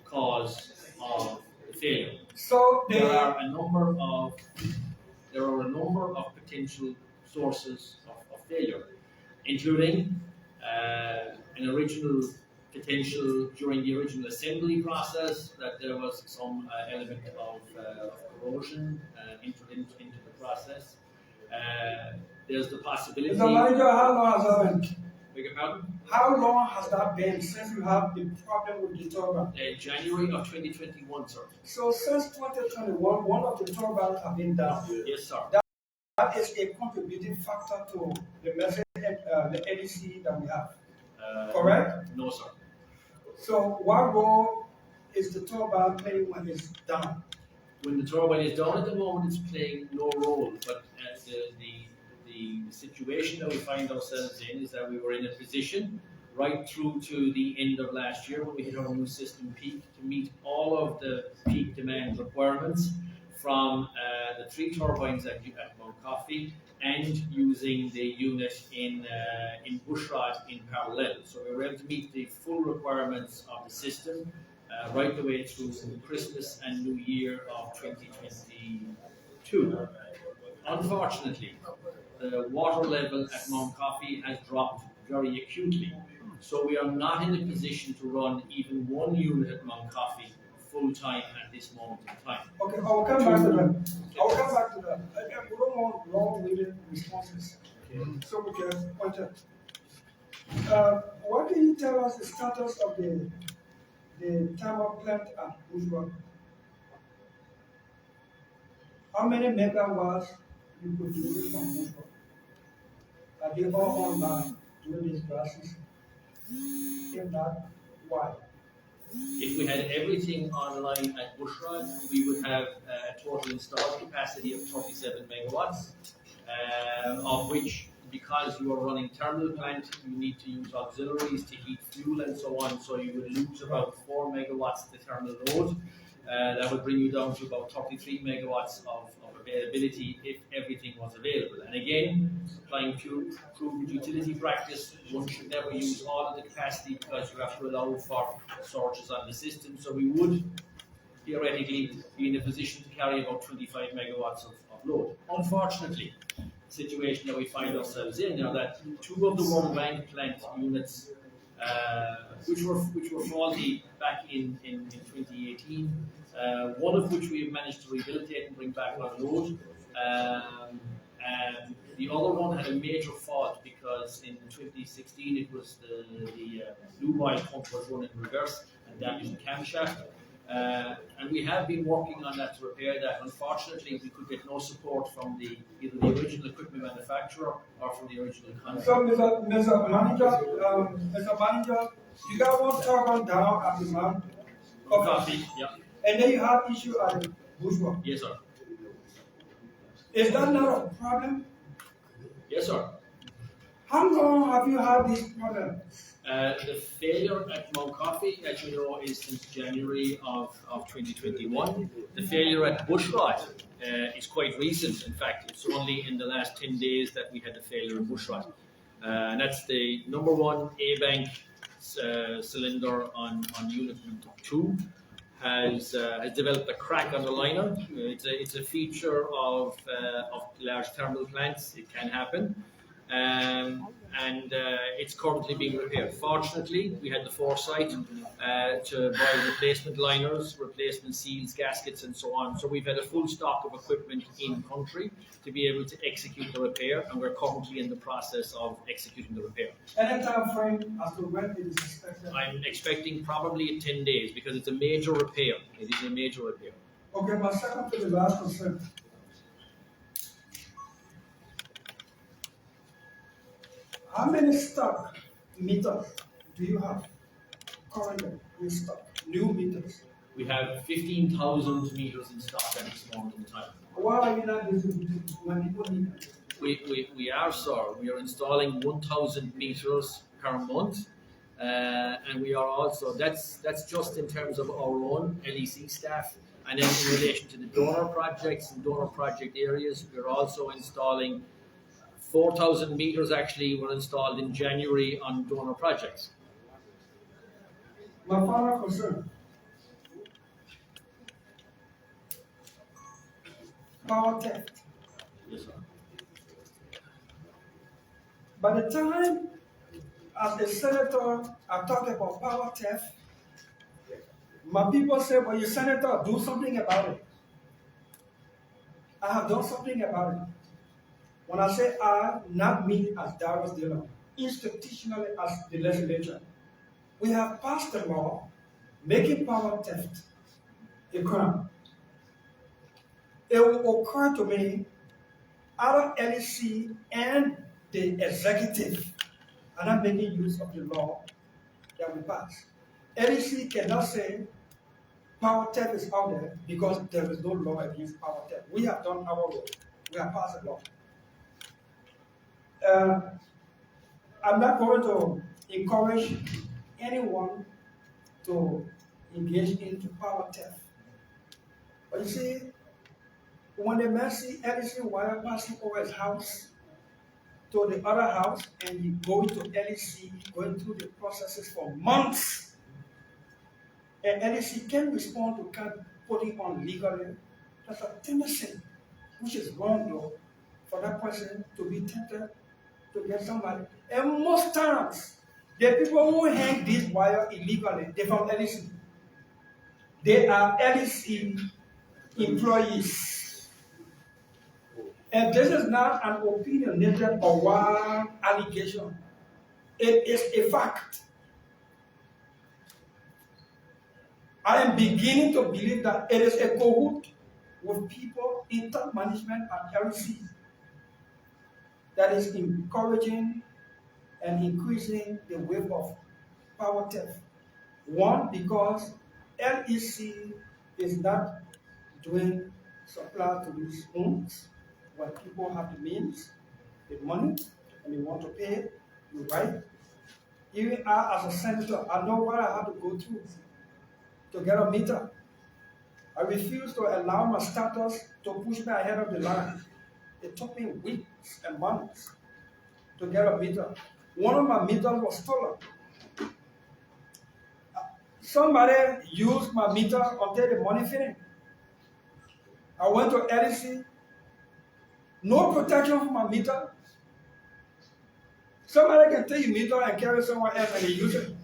[SPEAKER 1] cause of the failure.
[SPEAKER 3] So
[SPEAKER 1] There are a number of potential sources of failure, including an original potential during the original assembly process that there was some element of corrosion entered into the process. There's the possibility.
[SPEAKER 3] Mr. Manager, how long has that been?
[SPEAKER 1] Beg your pardon?
[SPEAKER 3] How long has that been since you have the problem with the turbine?
[SPEAKER 1] January of 2021, sir.
[SPEAKER 3] So since 2021, one of the turbines have been down.
[SPEAKER 1] Yes, sir.
[SPEAKER 3] That is a contributing factor to the message, the LEC that we have. Correct?
[SPEAKER 1] No, sir.
[SPEAKER 3] So what role is the turbine playing when it's down?
[SPEAKER 1] When the turbine is down at the moment, it's playing no role. But the situation that we find ourselves in is that we were in a position right through to the end of last year when we hit our new system peak to meet all of the peak demand requirements from the 3 turbines at Mount Coffee and using the unit in Bushrod in parallel. So we were able to meet the full requirements of the system right the way through Christmas and New Year of 2022. Unfortunately, the water level at Mount Coffee has dropped very acutely. So we are not in a position to run even one unit at Mount Coffee full time at this moment in time.
[SPEAKER 3] Okay, I will come back to that. I will come back to that. Again, we don't want long-winded responses. So we can point it. What can you tell us the status of the thermal plant at Bushwa? How many megawatts you could produce from Bushwa? Are they all online during this dry season? If not, why?
[SPEAKER 1] If we had everything online at Bushrod, we would have a total installed capacity of 37 megawatts, of which, because you are running thermal plant, you need to use auxiliaries to heat fuel and so on, so you would lose about 4 megawatts to thermal load. That would bring you down to about 33 megawatts of availability if everything was available. And again, applying proven utility practice, one should never use all of the capacity because you have to allow for surges on the system. So we would theoretically be in a position to carry about 25 megawatts of load. Unfortunately, the situation that we find ourselves in are that 2 of the World Bank plant units, which were faulty back in 2018, one of which we have managed to rehabilitate and bring back on load. And the other one had a major fault because in 2016 it was the blue oil pump was run in reverse and damaged the camshaft. And we have been working on that to repair that. Unfortunately, we could get no support from either the original equipment manufacturer or from the original contractor.
[SPEAKER 3] So, Mr. Manager, you got one turbine down at the Mount
[SPEAKER 1] Coffee, yeah.
[SPEAKER 3] and then you have issue at the Bushwa.
[SPEAKER 1] Yes, sir.
[SPEAKER 3] Is that not a problem?
[SPEAKER 1] Yes, sir.
[SPEAKER 3] How long have you had this problem?
[SPEAKER 1] The failure at Mount Coffee, as you know, is since January of 2021. The failure at Bushrod is quite recent. In fact, it's only in the last 10 days that we had the failure in Bushrod. And that's the number one A-Bank cylinder on unit 2 has developed a crack on the liner. It's a feature of large thermal plants. It can happen. And it's currently being repaired. Fortunately, we had the foresight to buy replacement liners, replacement seals, gaskets, and so on. So we've had a full stock of equipment in country to be able to execute the repair, and we're currently in the process of executing the repair.
[SPEAKER 3] Any time frame as to when it is expected?
[SPEAKER 1] I'm expecting probably 10 days because it's a major repair. It is a major repair.
[SPEAKER 3] Okay, my second to the last concern. How many stock meters do you have currently in stock? New meters.
[SPEAKER 1] We have 15,000 meters in stock at this moment in time.
[SPEAKER 3] Why are you not using it when people need it?
[SPEAKER 1] We are, sir. We are installing 1,000 meters per month. And we are also, that's just in terms of our own LEC staff. And then in relation to the donor projects and donor project areas, we're also installing 4,000 meters actually were installed in January on donor projects.
[SPEAKER 3] My final concern. Power theft.
[SPEAKER 1] Yes, sir.
[SPEAKER 3] By the time, as a senator, I talk about power theft, my people say, well, you senator, do something about it. I have done something about it. When I say I, not me as Darius Dillon, institutionally as the legislature, we have passed a law making power theft a crime. It will occur to me, either LEC and the executive are not making use of the law that we passed. LEC cannot say power theft is out there because there is no law against power theft. We have done our work. We have passed a law. I'm not going to encourage anyone to engage into power theft. But you see, when the man see LEC wire passing over his house to the other house and he going to LEC, going through the processes for months, and LEC can respond to putting on legally, that's a tendency, which is wrong though, for that person to be tempted to get somebody. And most times, the people who hang this wire illegally, they're from LEC. They are LEC employees. And this is not an opinionated or wild allegation. It is a fact. I am beginning to believe that it is a cahoot with people in top management at LEC that is encouraging and increasing the wave of power theft. One, because LEC is not doing supply to these homes when people have the means, the money, and they want to pay, you're right. Even I, as a senator, I know what I have to go through to get a meter. I refuse to allow my status to push me ahead of the line. It took me weeks and months to get a meter. One of my meters was stolen. Somebody used my meter until the money finished. I went to LEC, no protection for my meter. Somebody can take your meter and carry it somewhere else and they use it.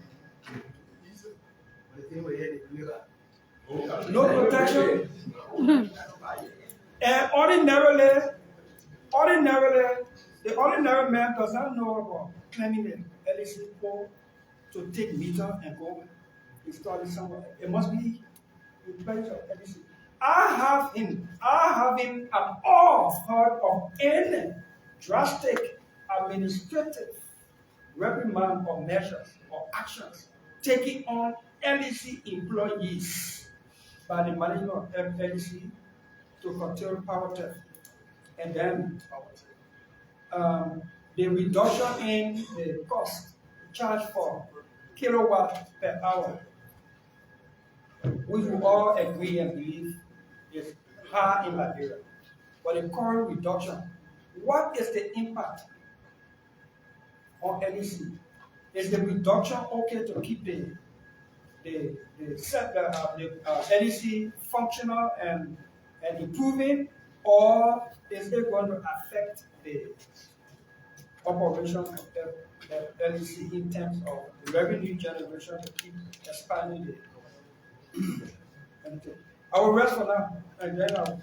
[SPEAKER 3] No protection. And ordinarily, the ordinary man does not know about claiming the LEC pole to take meter and go install it somewhere. It must be in place of LEC. I haven't at all heard of any drastic administrative reprimand or measures or actions taken on LEC employees by the management of LEC to curtail power theft. And then the reduction in the cost charged for kilowatt per hour, which we all agree and believe is high in Liberia. But the current reduction, what is the impact on LEC? Is the reduction okay to keep the LEC functional and improving, or is it going to affect the operation of the LEC in terms of the revenue generation to keep expanding the okay. I will rest for now, and then I'll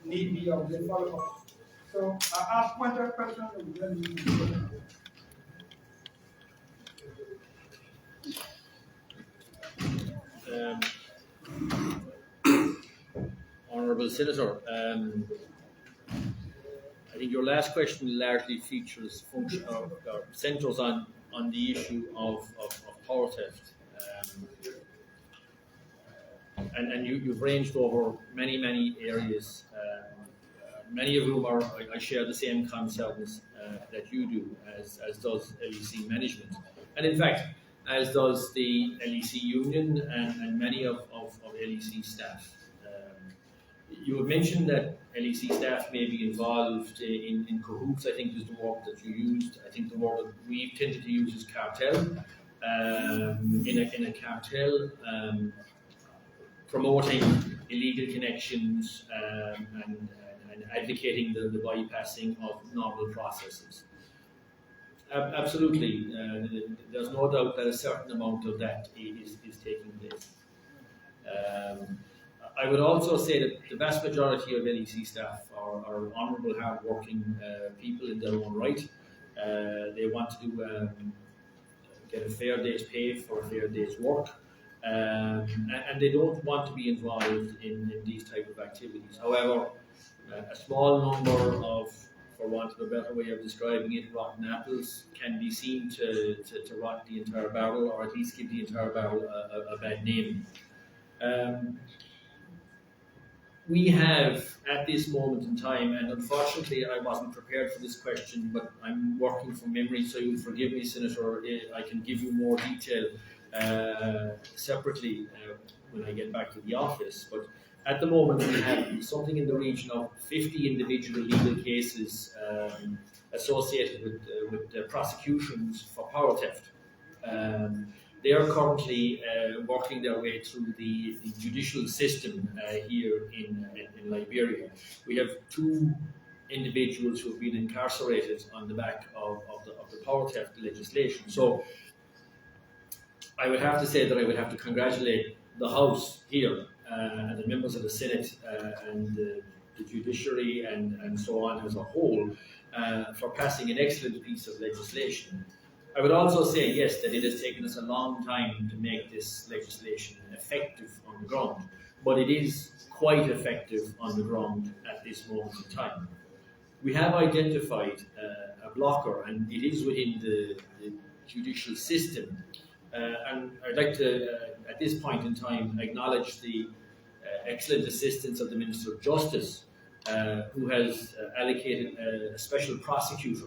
[SPEAKER 3] need me of the follow up. So I ask pointed questions and then you can
[SPEAKER 1] Honourable Senator, I think your last question largely features centres on the issue of power theft. And you've ranged over many areas, many of whom I share the same concerns that you do, as does LEC management. And in fact, as does the LEC union and many of LEC staff. You have mentioned that LEC staff may be involved in cahoots, I think is the word that you used. I think the word that we've tended to use is cartel. In a cartel, promoting illegal connections and advocating the bypassing of normal processes. Absolutely, there's no doubt that a certain amount of that is taking place. I would also say that the vast majority of LEC staff are honourable, hard-working people in their own right. They want to get a fair day's pay for a fair day's work, and they don't want to be involved in these type of activities. However, a small number of, for want of a better way of describing it, rotten apples can be seen to rot the entire barrel, or at least give the entire barrel a bad name. We have, at this moment in time, and unfortunately I wasn't prepared for this question, but I'm working from memory, so you'll forgive me, Senator, I can give you more detail separately when I get back to the office. But at the moment we have something in the region of 50 individual legal cases associated with prosecutions for power theft. They are currently working their way through the judicial system here in Liberia. We have 2 individuals who have been incarcerated on the back of the power theft legislation. So I would have to say that I would have to congratulate the House here and the members of the Senate and the judiciary and so on as a whole for passing an excellent piece of legislation. I would also say, yes, that it has taken us a long time to make this legislation effective on the ground, but it is quite effective on the ground at this moment in time. We have identified a blocker, and it is within the judicial system. And I'd like to, at this point in time, acknowledge the excellent assistance of the Minister of Justice, who has allocated a special prosecutor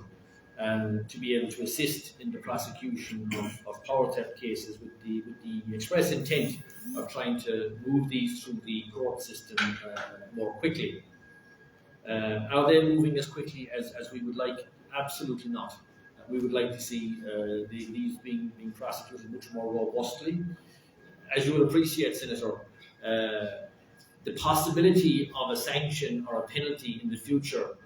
[SPEAKER 1] to be able to assist in the prosecution of power theft cases with the express intent of trying to move these through the court system more quickly. Are they moving as quickly as we would like? Absolutely not. We would like to see these being prosecuted much more robustly. As you will appreciate, Senator, the possibility of a sanction or a penalty in the future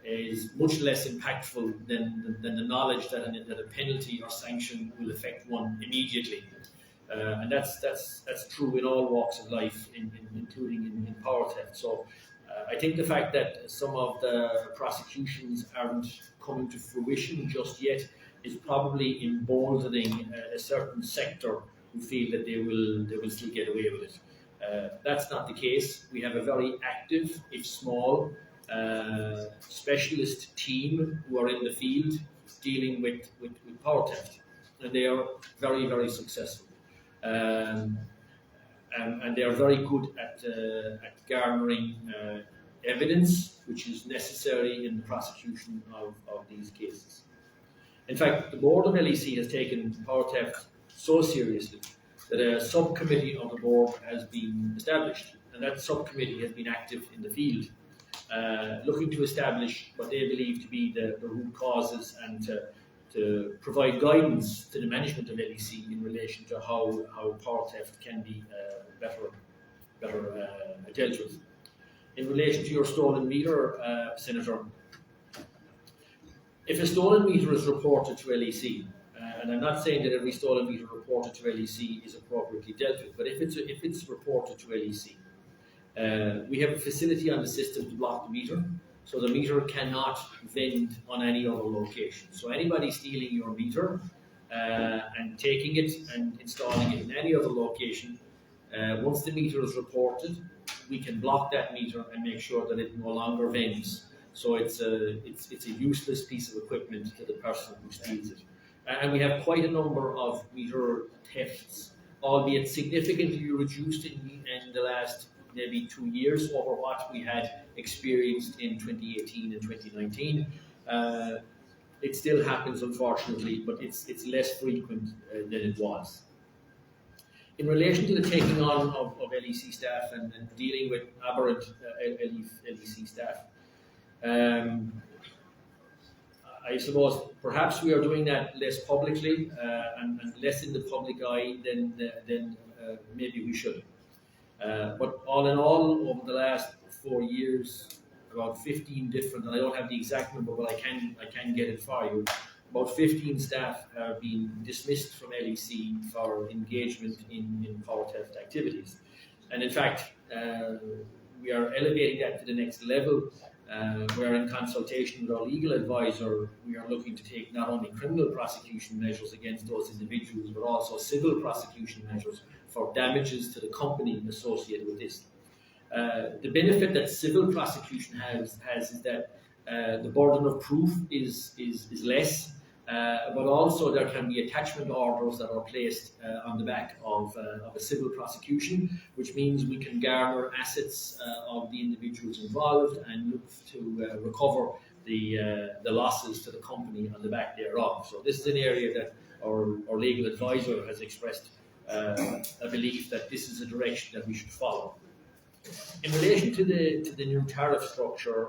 [SPEAKER 1] is much less impactful than the knowledge that a penalty or sanction will affect one immediately. And that's true in all walks of life, including in power theft. So I think the fact that some of the prosecutions aren't coming to fruition just yet is probably emboldening a certain sector who feel that they will still get away with it. That's not the case. We have a very active, if small, specialist team who are in the field dealing with power theft, and they are very, very successful. And they are very good at garnering evidence which is necessary in the prosecution of these cases. In fact, the board of LEC has taken power theft so seriously that a subcommittee of the board has been established, and that subcommittee has been active in the field, looking to establish what they believe to be the root causes and to provide guidance to the management of LEC in relation to how power theft can be better dealt with. In relation to your stolen meter, Senator, if a stolen meter is reported to LEC, and I'm not saying that every stolen meter reported to LEC is appropriately dealt with, but if it's reported to LEC, we have a facility on the system to block the meter, so the meter cannot vend on any other location. So anybody stealing your meter and taking it and installing it in any other location, once the meter is reported, we can block that meter and make sure that it no longer vends. So it's a useless piece of equipment to the person who steals it. And we have quite a number of meter thefts, albeit significantly reduced in the last maybe 2 years over what we had experienced in 2018 and 2019. It still happens, unfortunately, but it's less frequent than it was. In relation to the taking on of LEC staff and dealing with aberrant LEC staff, I suppose perhaps we are doing that less publicly and less in the public eye than maybe we should. But all in all, over the last 4 years, about 15 different, and I don't have the exact number, but I can get it for you. About 15 staff have been dismissed from LEC for engagement in power theft activities. And in fact, we are elevating that to the next level. Where in consultation with our legal advisor, we are looking to take not only criminal prosecution measures against those individuals, but also civil prosecution measures for damages to the company associated with this. The benefit that civil prosecution has is that the burden of proof is less, but also there can be attachment orders that are placed on the back of a civil prosecution, which means we can garner assets of the individuals involved and look to recover the losses to the company on the back thereof. So this is an area that our legal advisor has expressed a belief that this is a direction that we should follow. In relation to the new tariff structure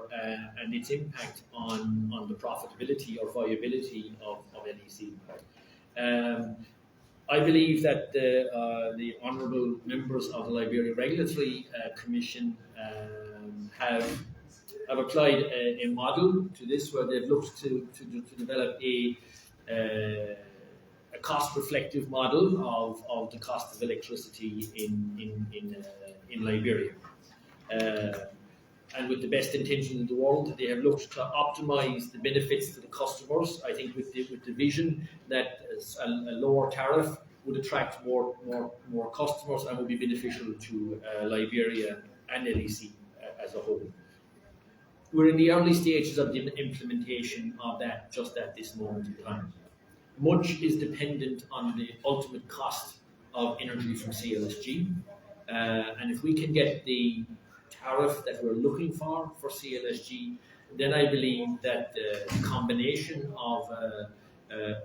[SPEAKER 1] and its impact on the profitability or viability of LEC, I believe that the honourable members of the Liberia Regulatory Commission have applied a model to this, where they've looked to develop a cost-reflective model of the cost of electricity in Liberia. And with the best intention in the world, they have looked to optimize the benefits to the customers. I think with the vision that a lower tariff would attract more customers and would be beneficial to Liberia and LEC as a whole. We're in the early stages of the implementation of that just at this moment in time. Much is dependent on the ultimate cost of energy from CLSG. And if we can get the tariff that we're looking for CLSG, then I believe that the combination of an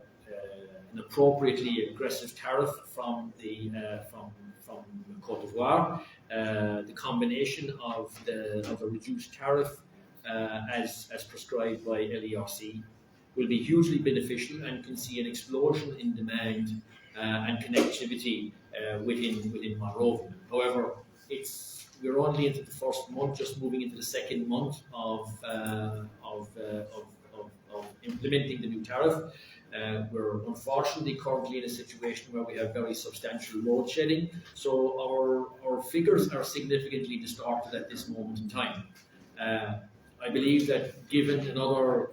[SPEAKER 1] appropriately aggressive tariff from Côte d'Ivoire, the combination of a reduced tariff as prescribed by LERC, will be hugely beneficial and can see an explosion in demand and connectivity within Monrovia. However, we're only into the first month, just moving into the second month of implementing the new tariff. We're unfortunately currently in a situation where we have very substantial load shedding, so our figures are significantly distorted at this moment in time. I believe that given another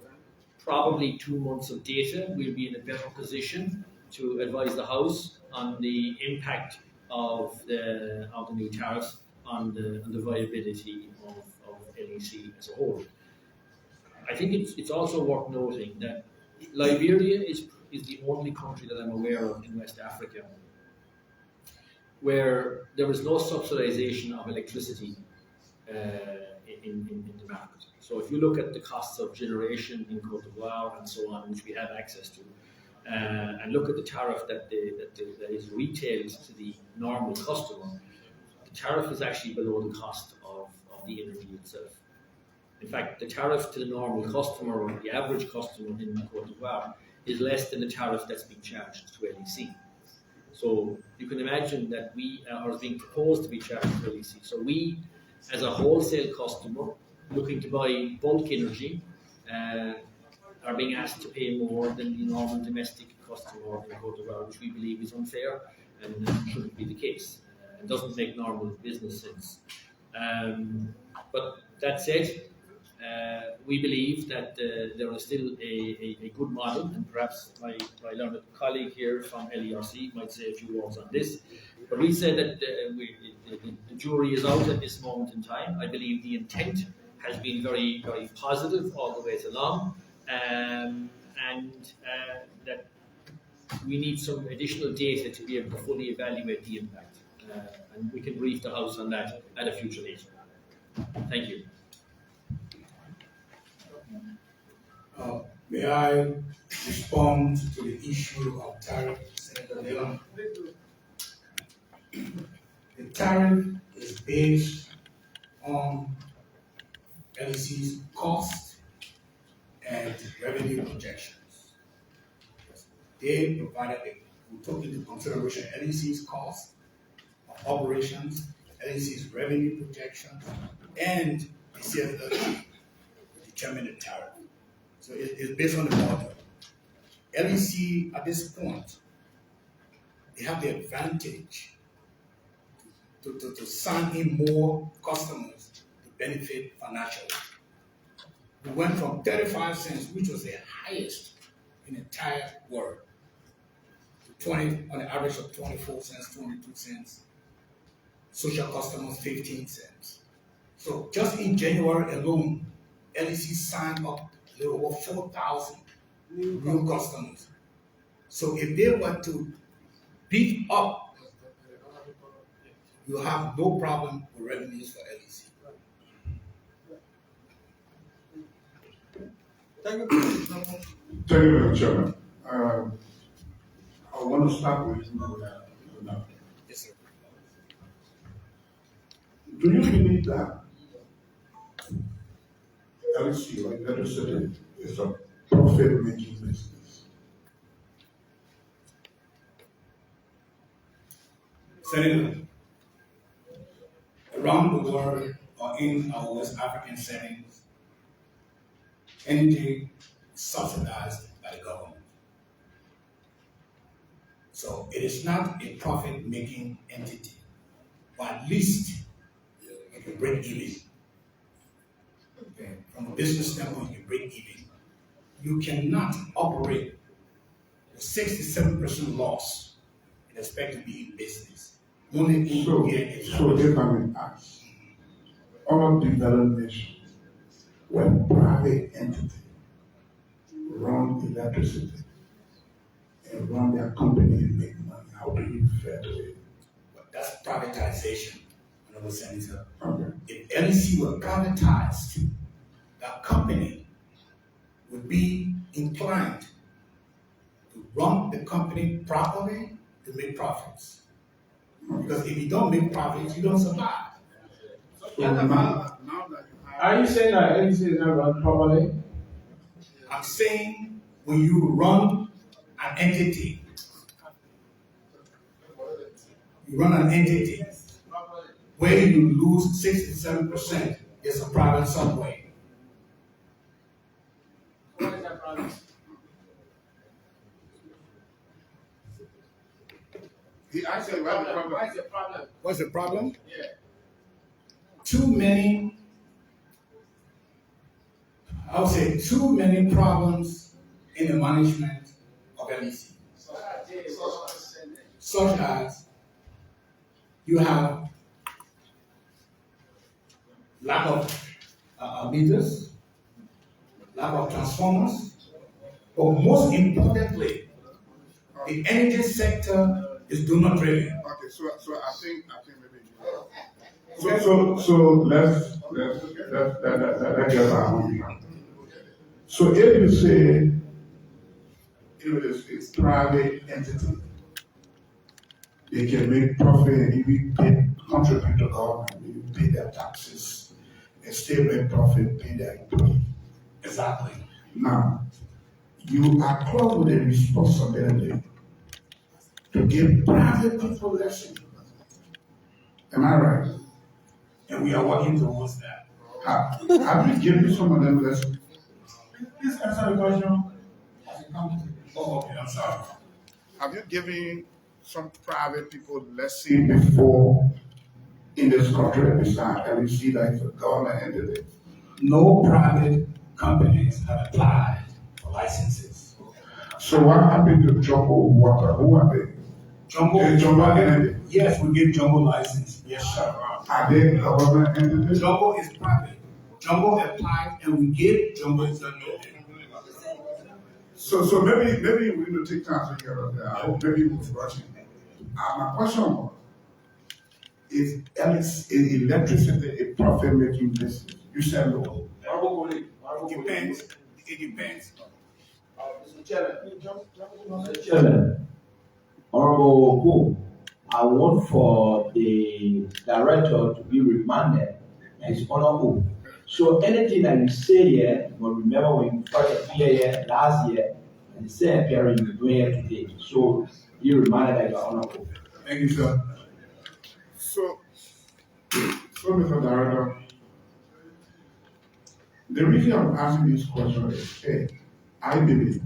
[SPEAKER 1] probably 2 months of data, we'll be in a better position to advise the House on the impact of the new tariffs on the viability of LEC as a whole. I think it's also worth noting that Liberia is the only country that I'm aware of in West Africa where there is no subsidization of electricity in the market. So if you look at the costs of generation in Côte d'Ivoire and so on, which we have access to, and look at the tariff that is retailed to the normal customer, the tariff is actually below the cost of the energy itself. In fact, the tariff to the normal customer, or the average customer in Côte d'Ivoire, is less than the tariff that's being charged to LEC. So you can imagine that we are being proposed to be charged to LEC. So we, as a wholesale customer looking to buy bulk energy, are being asked to pay more than the normal domestic customer in Côte d'Ivoire, which we believe is unfair and shouldn't be the case. It doesn't make normal business sense. But that said, we believe that there is still a good model, and perhaps my learned colleague here from LERC might say a few words on this. But we say that the jury is out at this moment in time. I believe the intent has been very, very positive all the way along, and that we need some additional data to be able to fully evaluate the impact. And we can brief the House on that at a future date. Thank you.
[SPEAKER 6] May I respond to the issue of tariff, Senator Leon? The tariff is based on LEC's cost and revenue projections. They provided we took into consideration LEC's cost of operations, LEC's revenue projections, and the CFLG to determine the tariff. So it's based on the model. LEC at this point, they have the advantage to sign in more customers to benefit financially. We went from 35 cents, which was the highest in the entire world, to 20, on the average of 24 cents, 22 cents. Social customers, 15 cents. So just in January alone, LEC signed up a little over 4,000 new customers. So if they were to beat up, you have no problem with revenues for LEC.
[SPEAKER 2] Thank you, Mr. Chairman. I want to start with you.
[SPEAKER 6] Yes, sir.
[SPEAKER 2] Do you believe that LEC, like electricity, is a profit-making business?
[SPEAKER 6] Senator, around the world or in our West African settings, energy is subsidized by the government. So it is not a profit-making entity, or at least it can break even. Okay. From a business standpoint, you can break even. You cannot operate with 67% loss and expect to be in business. Only
[SPEAKER 2] So if I may ask, all developed nations, when private entities run electricity and run their company and make money, how do you refer to it?
[SPEAKER 6] But that's privatization, Honorable Senator.
[SPEAKER 2] Okay.
[SPEAKER 6] If LEC were privatized, that company would be inclined to run the company properly to make profits. Because if you don't make profits, you don't survive.
[SPEAKER 3] Are you saying that LEC is not run properly?
[SPEAKER 6] I'm saying when you run an entity, where you lose 67%, it's a private subway.
[SPEAKER 3] What is that problem?
[SPEAKER 5] He actually, what is the problem?
[SPEAKER 6] What's the problem?
[SPEAKER 5] Yeah.
[SPEAKER 6] Too many problems in the management of LEC. Such as you have lack of meters, lack of transformers, but most importantly, the energy sector is donor driven.
[SPEAKER 7] Okay, so I think maybe
[SPEAKER 2] So let's get our. So if you say, it's private entity, they can make profit and even contribute to government, even pay their taxes, and still make profit, pay their employees.
[SPEAKER 6] Exactly.
[SPEAKER 2] Now, you are close with a responsibility to give private people lessons. Am I right?
[SPEAKER 6] And we are working towards that.
[SPEAKER 2] Have you given some of them lessons?
[SPEAKER 3] Please answer the question.
[SPEAKER 6] Oh, okay, I'm sorry.
[SPEAKER 2] Have you given some private people lessons before in this country besides LEC, like the government entity?
[SPEAKER 6] No private companies have applied for licenses.
[SPEAKER 2] So what happened to Jumbo Water? Who are they? Jumbo Energy.
[SPEAKER 6] Yes, we give Jumbo license. Yes, sir.
[SPEAKER 2] Are they government entities?
[SPEAKER 6] Jumbo is private. Jumbo applied and we give Jumbo is a no.
[SPEAKER 2] So maybe we need to take time to get up there. I hope maybe we'll be rushing. My question was, is electricity a profit-making business? You said no.
[SPEAKER 6] It depends. It depends.
[SPEAKER 7] Mr. Chairman, Honorable Wu, I want for the director to be remanded as honorable. So anything that you say here, but remember when you first appeared here last year, and the same appearing you're doing here today. So be reminded that you're honorable.
[SPEAKER 2] Thank you, sir. So Mr. Director, the reason I'm asking this question is, hey, I believe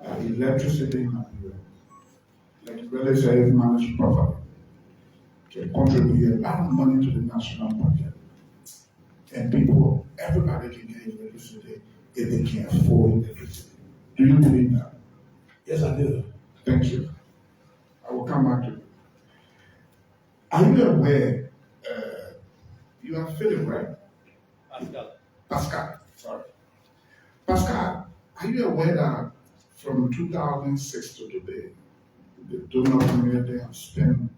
[SPEAKER 2] that electricity in Nigeria, like really says managed properly, can contribute a lot of money to the national budget. And people, everybody can get electricity if they can afford electricity. Do you believe that?
[SPEAKER 6] Yes, I do.
[SPEAKER 2] Thank you. I will come back to you. Are you aware, you are Philip, right? Pascal, sorry. Pascal, are you aware that from 2006 to today, the donor community has spent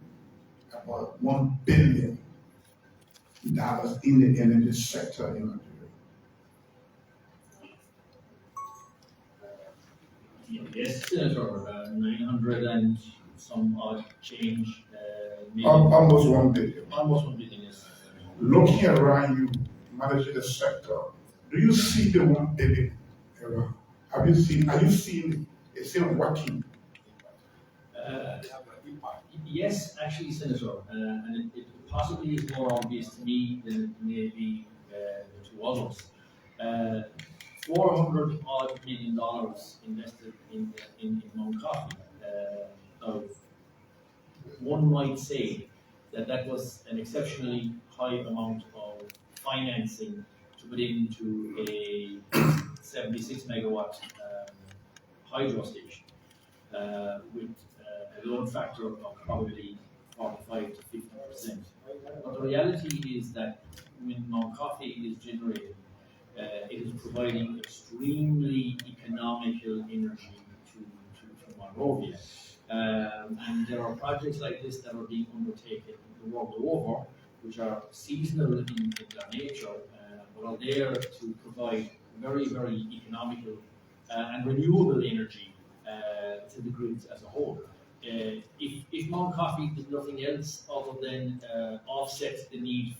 [SPEAKER 2] about $1 billion in the energy sector in Nigeria?
[SPEAKER 1] Yes, Senator, 900 and some odd change.
[SPEAKER 2] Almost $1 billion.
[SPEAKER 1] Almost 1 billion, yes.
[SPEAKER 2] Looking around you, managing the sector, do you see the $1 billion ever? Are you seeing it? Is it working?
[SPEAKER 1] Yes, actually, Senator, and it possibly is more obvious to me than it may be to others. $400 odd million invested in Mount Coffee. One might say that was an exceptionally high amount of financing to put into a 76 megawatt hydro station with a load factor of probably 45 to 50%. But the reality is that when Mount Coffee is generated, it is providing extremely economical energy to Monrovia. And there are projects like this that are being undertaken the world over, which are seasonal in their nature, but are there to provide very, very economical and renewable energy to the grids as a whole. If Mount Coffee did nothing else other than offset the need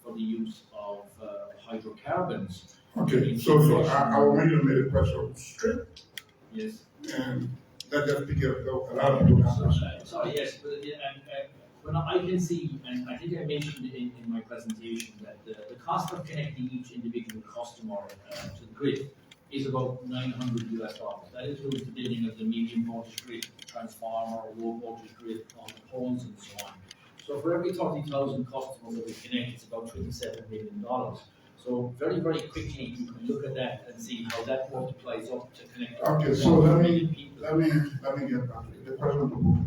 [SPEAKER 1] for the use of hydrocarbons.
[SPEAKER 2] Okay, so I want you to make a question straight.
[SPEAKER 1] Yes.
[SPEAKER 2] And that just because a lot of people have questions.
[SPEAKER 1] Sorry, yes, but when I can see, and I think I mentioned in my presentation, that the cost of connecting each individual customer to the grid is about $900. That includes the building of the medium voltage grid, transformer, low voltage grid, on the poles and so on. So for every 30,000 customers that we connect, it's about $27 million. So very, very quickly you can look at that and see how that multiplies up to connect.
[SPEAKER 2] Okay, so let me get back to it. The question to both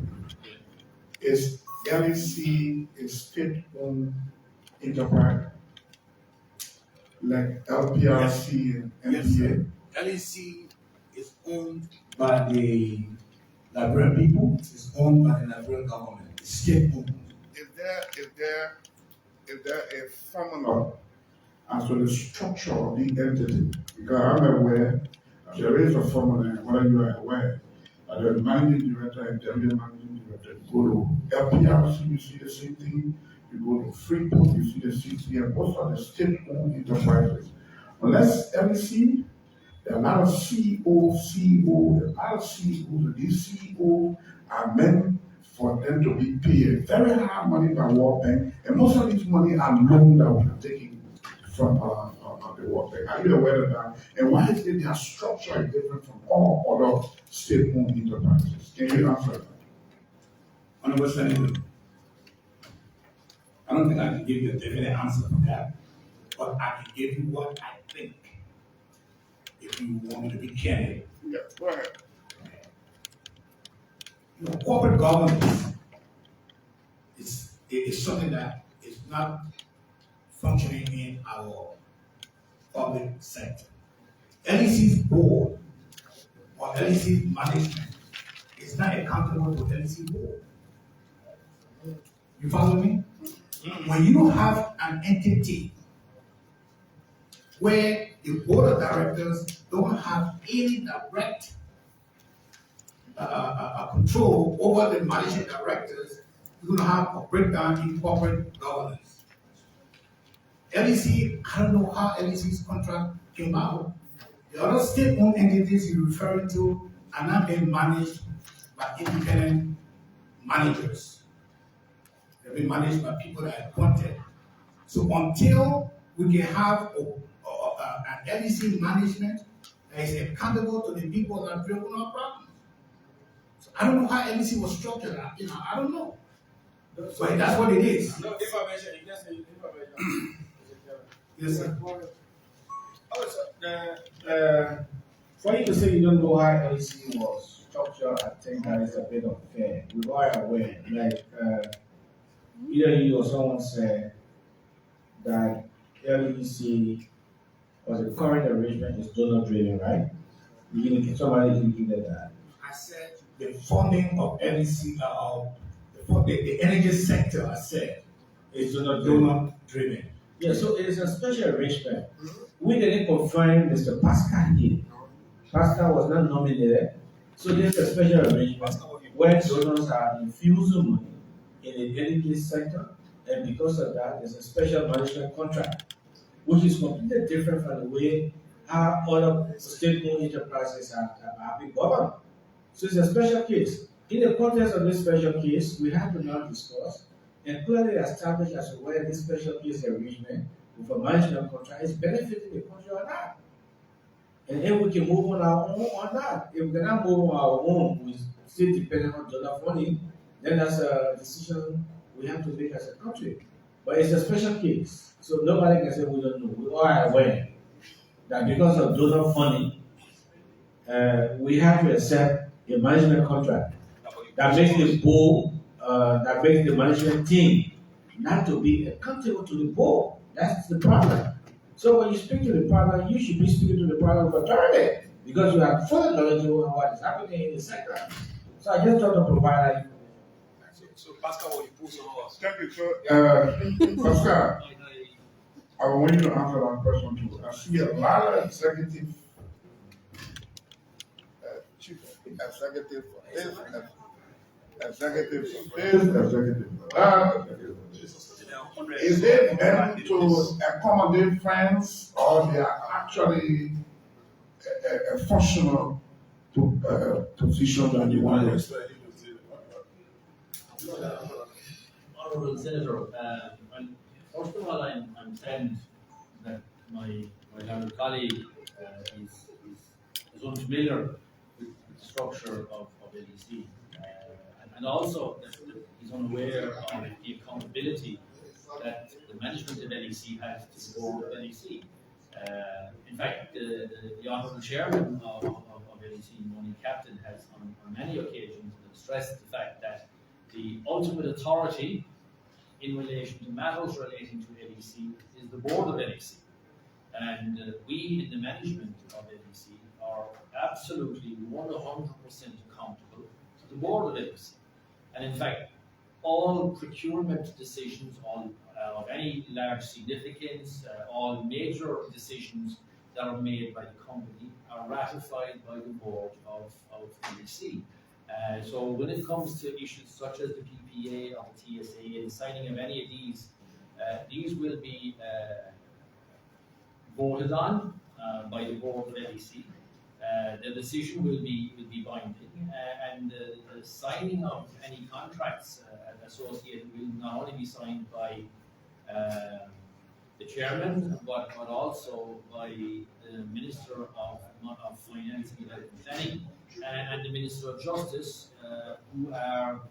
[SPEAKER 2] is LEC a state-owned enterprise like LPRC and NBA?
[SPEAKER 6] LEC is owned by the Liberian people. It's owned by the Liberian government. It's state owned.
[SPEAKER 2] a formula as to the structure of the entity? Because I'm aware there is a formula, whether you are aware, the managing director and deputy managing director. You go to LPRC, you see the same thing. You go to Freeport, you see the same thing. And most of the state-owned enterprises, unless LEC, there are a lot of CEOs, a lot of CEOs, and these CEOs are meant for them to be paid very high money by World Bank, and most of these money are loans that we are taking from the World Bank. Are you aware of that? And why is it their structure is different from all other state-owned enterprises? Can you answer that?
[SPEAKER 6] Honorable Senator, I don't think I can give you a definite answer for that, but I can give you what I think. If you want me to be candid,
[SPEAKER 2] Yeah, go ahead.
[SPEAKER 6] corporate governance is something that is not functioning in our public sector. LEC's board or LEC's management is not accountable to LEC board. You follow me? When you have an entity where the board of directors don't have any direct control over the managing directors, you're going to have a breakdown in corporate governance. LEC, I don't know how LEC's contract came out. The other state-owned entities you're referring to are not being managed by independent managers. They're being managed by people that are appointed. So until we can have an LEC management that is accountable to the people that bring on our problems. So I don't know how LEC was structured. I don't know. But that's what it is.
[SPEAKER 3] No, information, you just say information.
[SPEAKER 6] Yes, sir.
[SPEAKER 7] For you to say you don't know how LEC was structured, I think that is a bit unfair. We are aware, like either you or someone said that LEC was the current arrangement is donor driven, right? Somebody indicated that.
[SPEAKER 6] I said the funding of LEC, the energy sector, I said, is donor driven.
[SPEAKER 7] Yeah, so it is a special arrangement. We didn't confirm Mr. Pascal here. Pascal was not nominated. So there's a special arrangement where donors are infusing money in the energy sector, and because of that, there's a special management contract, which is completely different from the way how other state-owned enterprises are being governed. So it's a special case. In the context of this special case, we have to now discuss and clearly establish as to whether this special case arrangement with a management contract is benefiting the country or not. And if we can move on our own or not. If we cannot move on our own, we still dependent on donor funding, then that's a decision we have to make as a country. But it's a special case. So nobody can say we don't know. We are aware that because of donor funding, we have to accept a management contract that makes the board, that makes the management team not to be accountable to the board. That's the problem. So when you speak to the problem, you should be speaking to the problem with authority because you have full knowledge of what is happening in the sector. So I just thought to provide that.
[SPEAKER 3] So Pascal, will you put some of us?
[SPEAKER 2] Thank you, sir. Pascal, I want you to answer that question too. I see a lot of executive, chief executive for this, executive for this, executive for that. Is it meant to accommodate friends, or they are actually a functional position that you want to?
[SPEAKER 1] Honourable Senator, first of all, I'm saddened that my honourable colleague is unfamiliar with the structure of LEC, and also that he's unaware of the accountability that the management of LEC has to the board of LEC. In fact, the Honourable Chairman of LEC, Moni Captain, has on many occasions stressed the fact that the ultimate authority in relation to matters relating to LEC is the board of LEC. And we in the management of LEC are absolutely 100% accountable to the board of LEC. And in fact, all procurement decisions of any large significance, all major decisions that are made by the company are ratified by the board of NEC. So when it comes to issues such as the PPA or the TSA and the signing of any of these will be voted on by the board of NEC. The decision will be binding, and the signing of any contracts associated will not only be signed by the chairman, but also by the Minister of Finance and Planning and the Minister of Justice, who are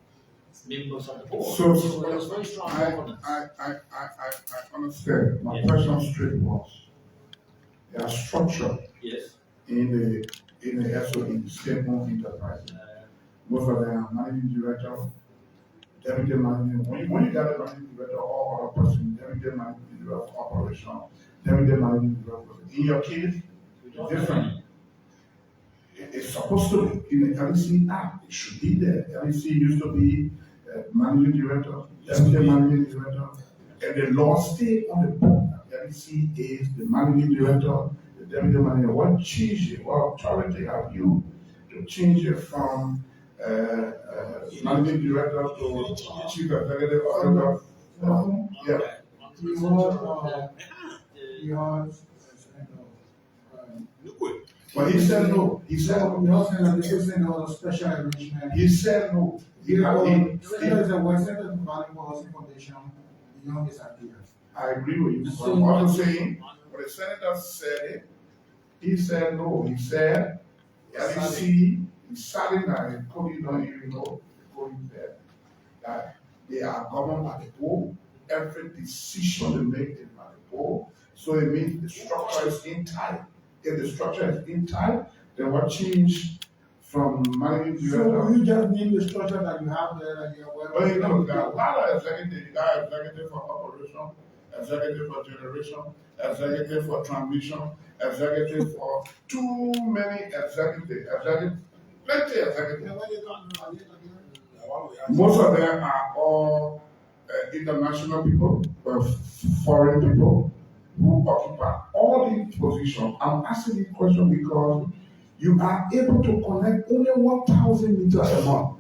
[SPEAKER 1] members of the board.
[SPEAKER 2] So
[SPEAKER 1] there's very strong governance.
[SPEAKER 2] I understand. My question straight was, there are structure
[SPEAKER 1] Yes.
[SPEAKER 2] in the SOE, state-owned enterprise. Most of them are managing director, deputy managing. When you got a managing director or other person, deputy managing director of operation, deputy managing director. In your case, it's different. It's supposed to be in the LEC Act. It should be there. LEC used to be managing director, deputy managing director, and the law stay on the board. LEC is the managing director, the deputy manager. What change it? What authority have you to change it from managing director to chief executive officer? Yeah. But he said no. He said no.
[SPEAKER 8] You also know this isn't a special arrangement.
[SPEAKER 2] He said no.
[SPEAKER 8] There is a Western Valley Housing Foundation beyond this idea.
[SPEAKER 2] I agree with you. But I'm also saying, when the senator said it, he said no. He said, LEC, he sat in there and Cody don't even know, Cody said that they are governed by the board. Every decision they make is by the board. So it means the structure is intact. If the structure is intact, then what changed from managing director?
[SPEAKER 8] So you just need the structure that you have there and you're well.
[SPEAKER 2] Well, you know, there are a lot of executives. You got executive for operation, executive for generation, executive for transmission, executive for too many executives. Plenty of executives. Most of them are all international people, foreign people who occupy all these positions. I'm asking this question because you are able to connect only 1,000 meters a month.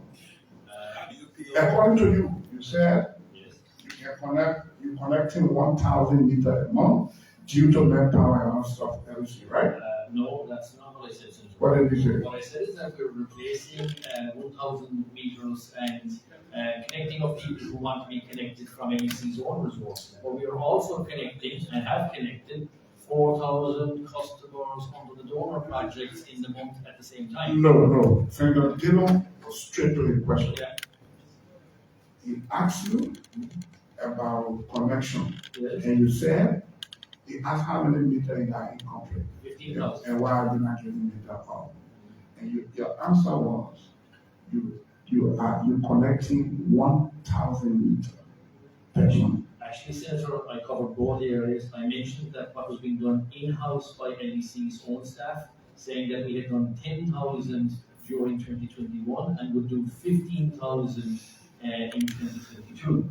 [SPEAKER 2] According to you, you said
[SPEAKER 1] Yes.
[SPEAKER 2] you're connecting 1,000 meters a month due to manpower and all stuff, LEC, right?
[SPEAKER 1] No, that's not what I said. Senator.
[SPEAKER 2] What did you say?
[SPEAKER 1] What I said is that we're replacing 1,000 meters and connecting of people who want to be connected from NEC's own resources. But we are also connecting and have connected 4,000 customers under the donor projects in the month at the same time.
[SPEAKER 2] No. Senator Dillon was straight to the question.
[SPEAKER 1] Yeah.
[SPEAKER 2] He asked you about connection,
[SPEAKER 1] Yes.
[SPEAKER 2] and you said he asked how many meters you are in conflict.
[SPEAKER 1] 15,000.
[SPEAKER 2] And why are you not giving me that out? And your answer was you connecting 1,000 meters per month.
[SPEAKER 1] Actually, Senator, I covered both areas. I mentioned that what was being done in-house by NEC's own staff, saying that we had done 10,000 during 2021 and would do 15,000 in 2022.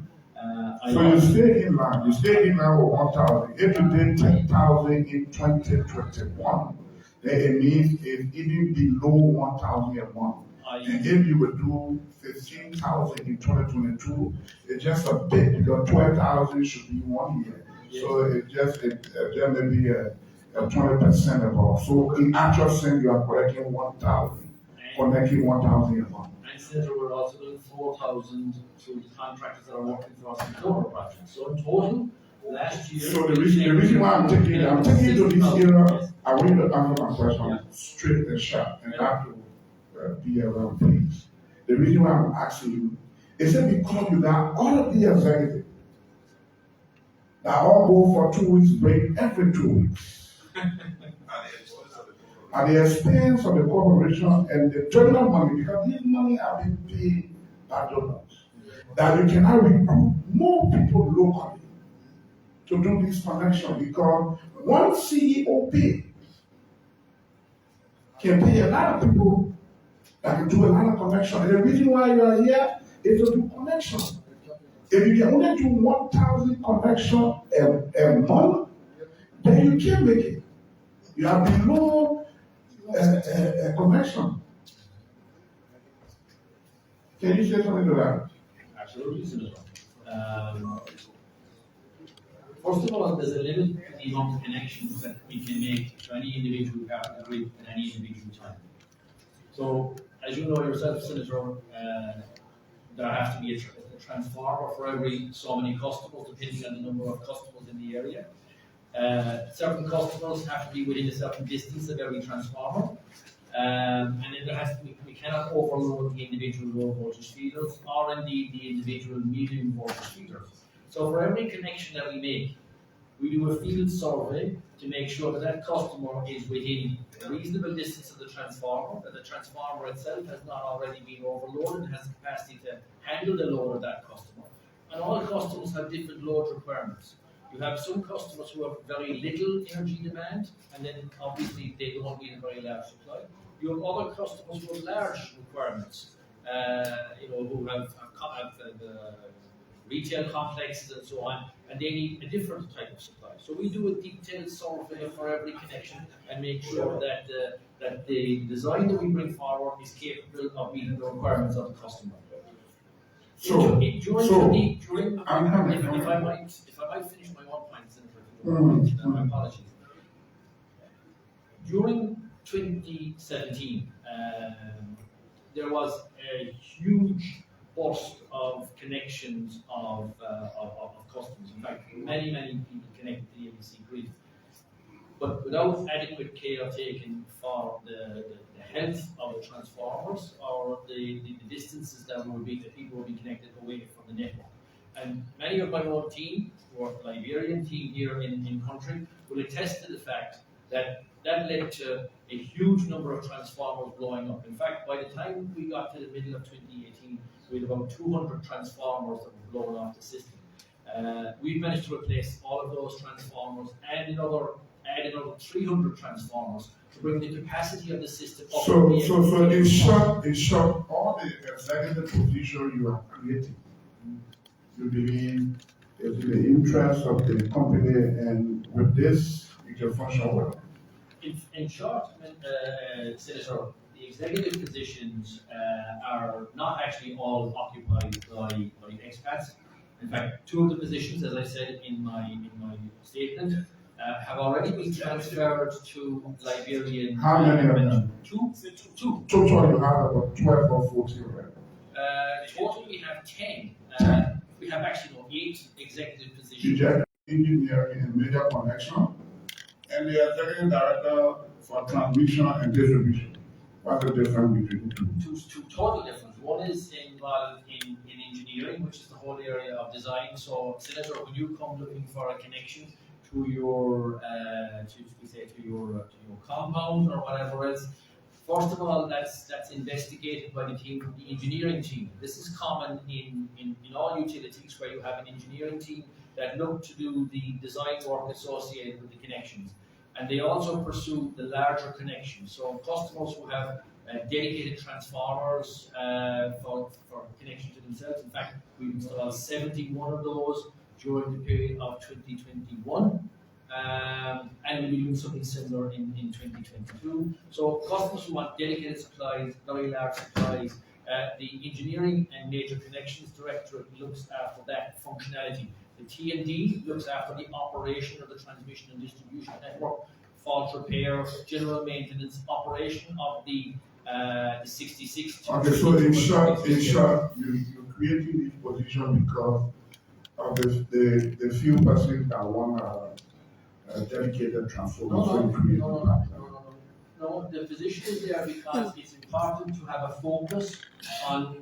[SPEAKER 2] So you stay in line. You stay in line with 1,000. If you did 10,000 in 2021, then it means it's even below 1,000 a month. And if you would do 15,000 in 2022, it's just a bit because 12,000 should be 1 year.
[SPEAKER 1] Yes.
[SPEAKER 2] So there may be a 20% above. So in actual sense, you are collecting 1,000, connecting 1,000 a month.
[SPEAKER 1] And Senator, we're also doing 4,000 through the contractors that are working for us in the donor project. So in total, last year.
[SPEAKER 2] So the reason why I'm taking you to this area,
[SPEAKER 1] Yes.
[SPEAKER 2] I want you to answer my question straight and sharp and not to be around things. The reason why I'm asking you is that because you got all of the executives that all go for 2 weeks break every 2 weeks. At the expense of the corporation and the donor money, because this money are being paid by donors, that you cannot recruit more people locally to do this connection because one CEO pay can pay a lot of people that can do a lot of connection. And the reason why you are here is to do connection. If you can only do 1,000 connections a month, then you can't make it. You are below a connection. Can you say something to that?
[SPEAKER 1] Absolutely, Senator. First of all, there's a limit to the amount of connections that we can make to any individual part of the grid at any individual time. So, as you know yourself, Senator, there has to be a transformer for every so many customers, depending on the number of customers in the area. Certain customers have to be within a certain distance of every transformer. And then there has to be, we cannot overload the individual low voltage feeders or indeed the individual medium voltage feeders. So for every connection that we make, we do a field survey to make sure that that customer is within a reasonable distance of the transformer, that the transformer itself has not already been overloaded and has the capacity to handle the load of that customer. And all customers have different load requirements. You have some customers who have very little energy demand, and then obviously they don't need a very large supply. You have other customers who have large requirements, who have retail complexes and so on, and they need a different type of supply. So we do a detailed survey for every connection and make sure that the design that we bring forward is capable of meeting the requirements of the customer. If I might finish my one point, Senator, my apologies. During 2017, there was a huge burst of connections of customers. In fact, many people connected to the ABC grid, but without adequate care taken for the health of the transformers or the distances that people will be connected away from the network. And many of my own team, or Liberian team here in country, will attest to the fact that led to a huge number of transformers blowing up. In fact, by the time we got to the middle of 2018, we had about 200 transformers that were blown off the system. We've managed to replace all of those transformers and add another 300 transformers to bring the capacity of the system up.
[SPEAKER 2] So in short, all the executive position you are creating, you believe is in the interest of the company, and with this, you can function well.
[SPEAKER 1] In short, Senator, the executive positions are not actually all occupied by expats. In fact, two of the positions, as I said in my statement, have already been transferred to Liberian.
[SPEAKER 2] How many of them?
[SPEAKER 1] Two.
[SPEAKER 2] Total, you have about 12 or 14 already.
[SPEAKER 1] Total, we have 10. We have actually 8 executive positions.
[SPEAKER 2] You just engineering and media connection, and the executive director for transmission and distribution. What's the difference between the two?
[SPEAKER 1] Two total different. One is involved in engineering, which is the whole area of design. So, Senator, when you come looking for a connection to your to your compound or whatever else, first of all, that's investigated by the team from the engineering team. This is common in all utilities where you have an engineering team that look to do the design work associated with the connections. And they also pursue the larger connections. So customers who have dedicated transformers for connection to themselves. In fact, we installed 71 of those during the period of 2021. And we'll be doing something similar in 2022. So customers who want dedicated supplies, very large supplies, the Engineering and Major Connections Directorate looks after that functionality. The T&D looks after the operation of the transmission and distribution network, fault repair, general maintenance, operation of the 66.
[SPEAKER 2] Okay, so in short, you're creating this position because of the few persons that want a dedicated transformer.
[SPEAKER 1] No, the position is there because it's important to have a focus on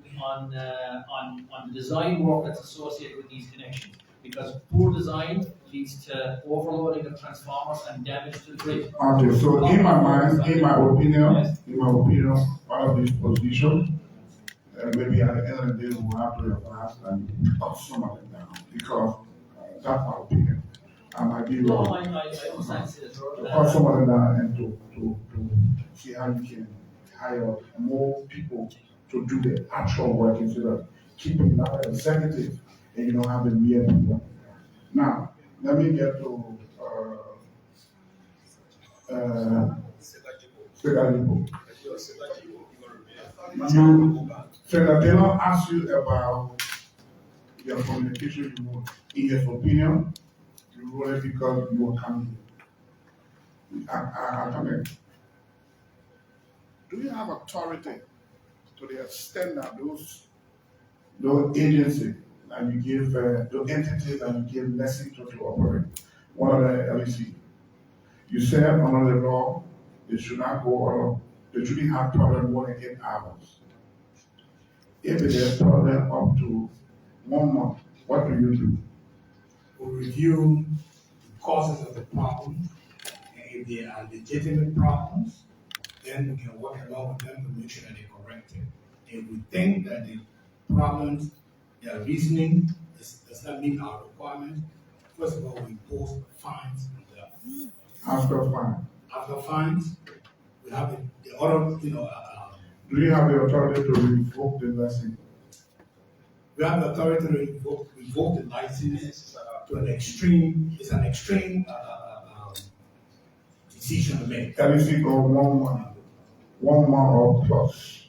[SPEAKER 1] the design work that's associated with these connections. Because poor design leads to overloading of transformers and damage to the grid.
[SPEAKER 2] Okay, so in my opinion, one of these positions, maybe at the end of the day, we'll have to advance and cut some of them down because that's my opinion. I might be wrong.
[SPEAKER 1] No, I understand, Senator.
[SPEAKER 2] Cut some of them down and to see how you can hire more people to do the actual work instead of keeping that executive and you don't have the real people. Now, let me get to Segalipo. Senator Taylor asked you about your communication you wrote. In his opinion, you wrote it because you were coming. I come in. Do you have authority to the extent that those agencies that you give, those entities that you give lesson to operate, one of the LEC, you said under the law, they should not go or they shouldn't have problem more than 8 hours. If it is problem up to 1 month, what do you do?
[SPEAKER 6] We review the causes of the problem, and if they are legitimate problems, then we can work along with them to make sure that they're corrected. If we think that the problems, their reasoning does not meet our requirements, first of all, we impose fines on them.
[SPEAKER 2] After fine.
[SPEAKER 6] After fines, we have the other,
[SPEAKER 2] Do you have the authority to revoke the lesson?
[SPEAKER 6] we have the authority to revoke the license to an extreme, it's an extreme decision to make.
[SPEAKER 2] LEC go 1 month, 1 month or plus,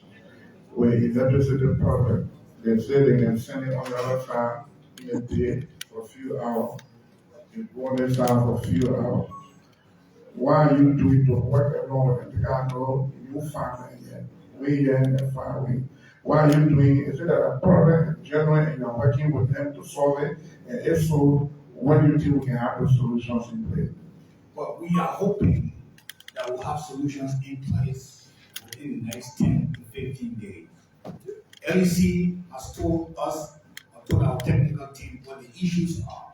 [SPEAKER 2] where if electricity problem, they say they can send it on the other side in a day for a few hours. You go on this side for a few hours. Why are you doing to work along with the guy know you find it yet? We here and far away. Why are you doing it? Is it that a problem in general and you're working with them to solve it? And if so, when do you think we can have the solutions in place?
[SPEAKER 6] But we are hoping that we'll have solutions in place within the next 10 to 15 days. LEC has told us, or told our technical team what the issues are.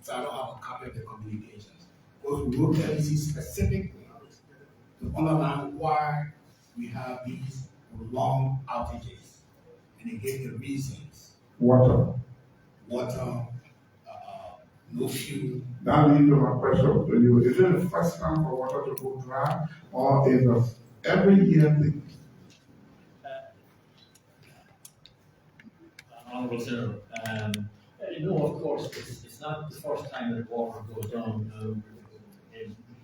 [SPEAKER 6] So I don't have a copy of the communications. But we wrote to LEC specifically to underline why we have these long outages. And they gave the reasons.
[SPEAKER 2] Water.
[SPEAKER 6] No fuel.
[SPEAKER 2] That leads to my question to you. Is it the first time for water to go dry, or is it every year thing?
[SPEAKER 1] Honourable Senator, no, of course, it's not the first time that water goes down.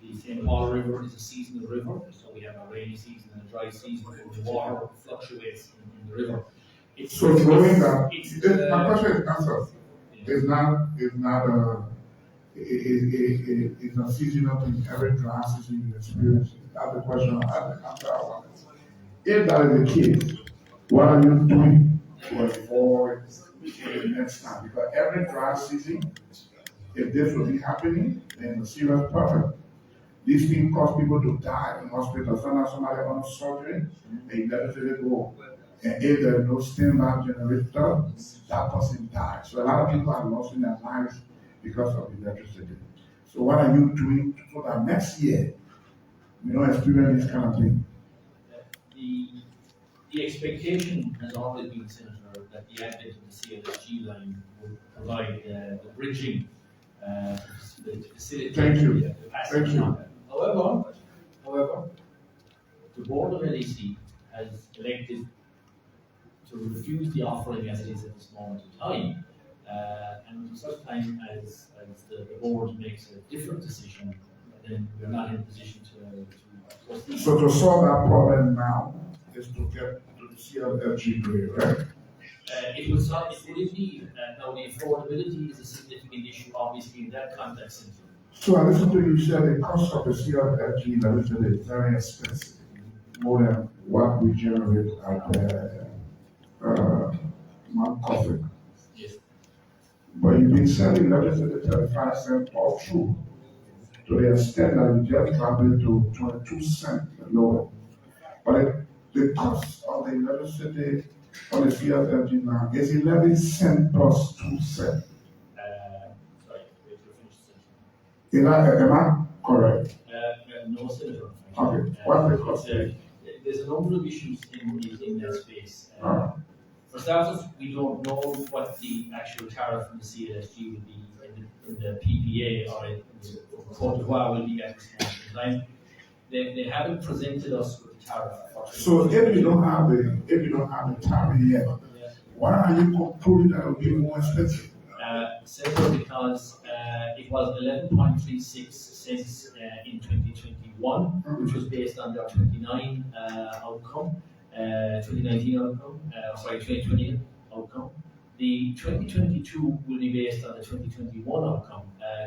[SPEAKER 1] The St. Paul River is a seasonal river, so we have a rainy season and a dry season where the water fluctuates in the river.
[SPEAKER 2] So knowing that, my question is answered. It's not seasonal thing. Every dry season you experience it. That's the question I wanted. If that is the case, what are you doing to avoid the next time? Because every dry season, if this will be happening, then it's a serious problem. These things cause people to die in hospitals. Somebody on surgery, they never feel it go. And if there is no standby generator, that person dies. So a lot of people are losing their lives because of electricity. So what are you doing so that next year we don't experience this kind of thing?
[SPEAKER 1] The expectation has always been, Senator, that the advent of the CLSG line would provide the bridging to facilitate the capacity.
[SPEAKER 2] Thank you.
[SPEAKER 1] However, the board of LEC has elected to refuse the offering as it is at this moment in time. And until such time as the board makes a different decision, then we're not in a position to proceed.
[SPEAKER 2] So to solve that problem now is to get to the CLSG grade, right?
[SPEAKER 1] It will solve, it will indeed. Now the affordability is a significant issue, obviously, in that context.
[SPEAKER 2] So I listened to you say the cost of the CLSG electricity is very expensive, more than what we generate at Mount Coffee.
[SPEAKER 1] Yes.
[SPEAKER 2] But you've been selling electricity 35 cents all through, to the extent that you just dropped it to 22 cents lower. But the cost of the electricity on the CLSG now is 11 cents plus 2 cents.
[SPEAKER 1] Sorry, wait to finish the sentence.
[SPEAKER 2] Am I correct?
[SPEAKER 1] No, Senator.
[SPEAKER 2] Okay. What's the cost?
[SPEAKER 1] There's a number of issues in that space. For starters, we don't know what the actual tariff from the CLSG will be in the PPA or in the Côte d'Ivoire will be at this point in time. They haven't presented us with the tariff.
[SPEAKER 2] So if you don't have the tariff yet, why are you concluding that it will be more expensive?
[SPEAKER 1] Senator, because it was 11.36 cents in 2021, which was based on their 2019 outcome. 2020 outcome. The 2022 will be based on the 2021 outcome,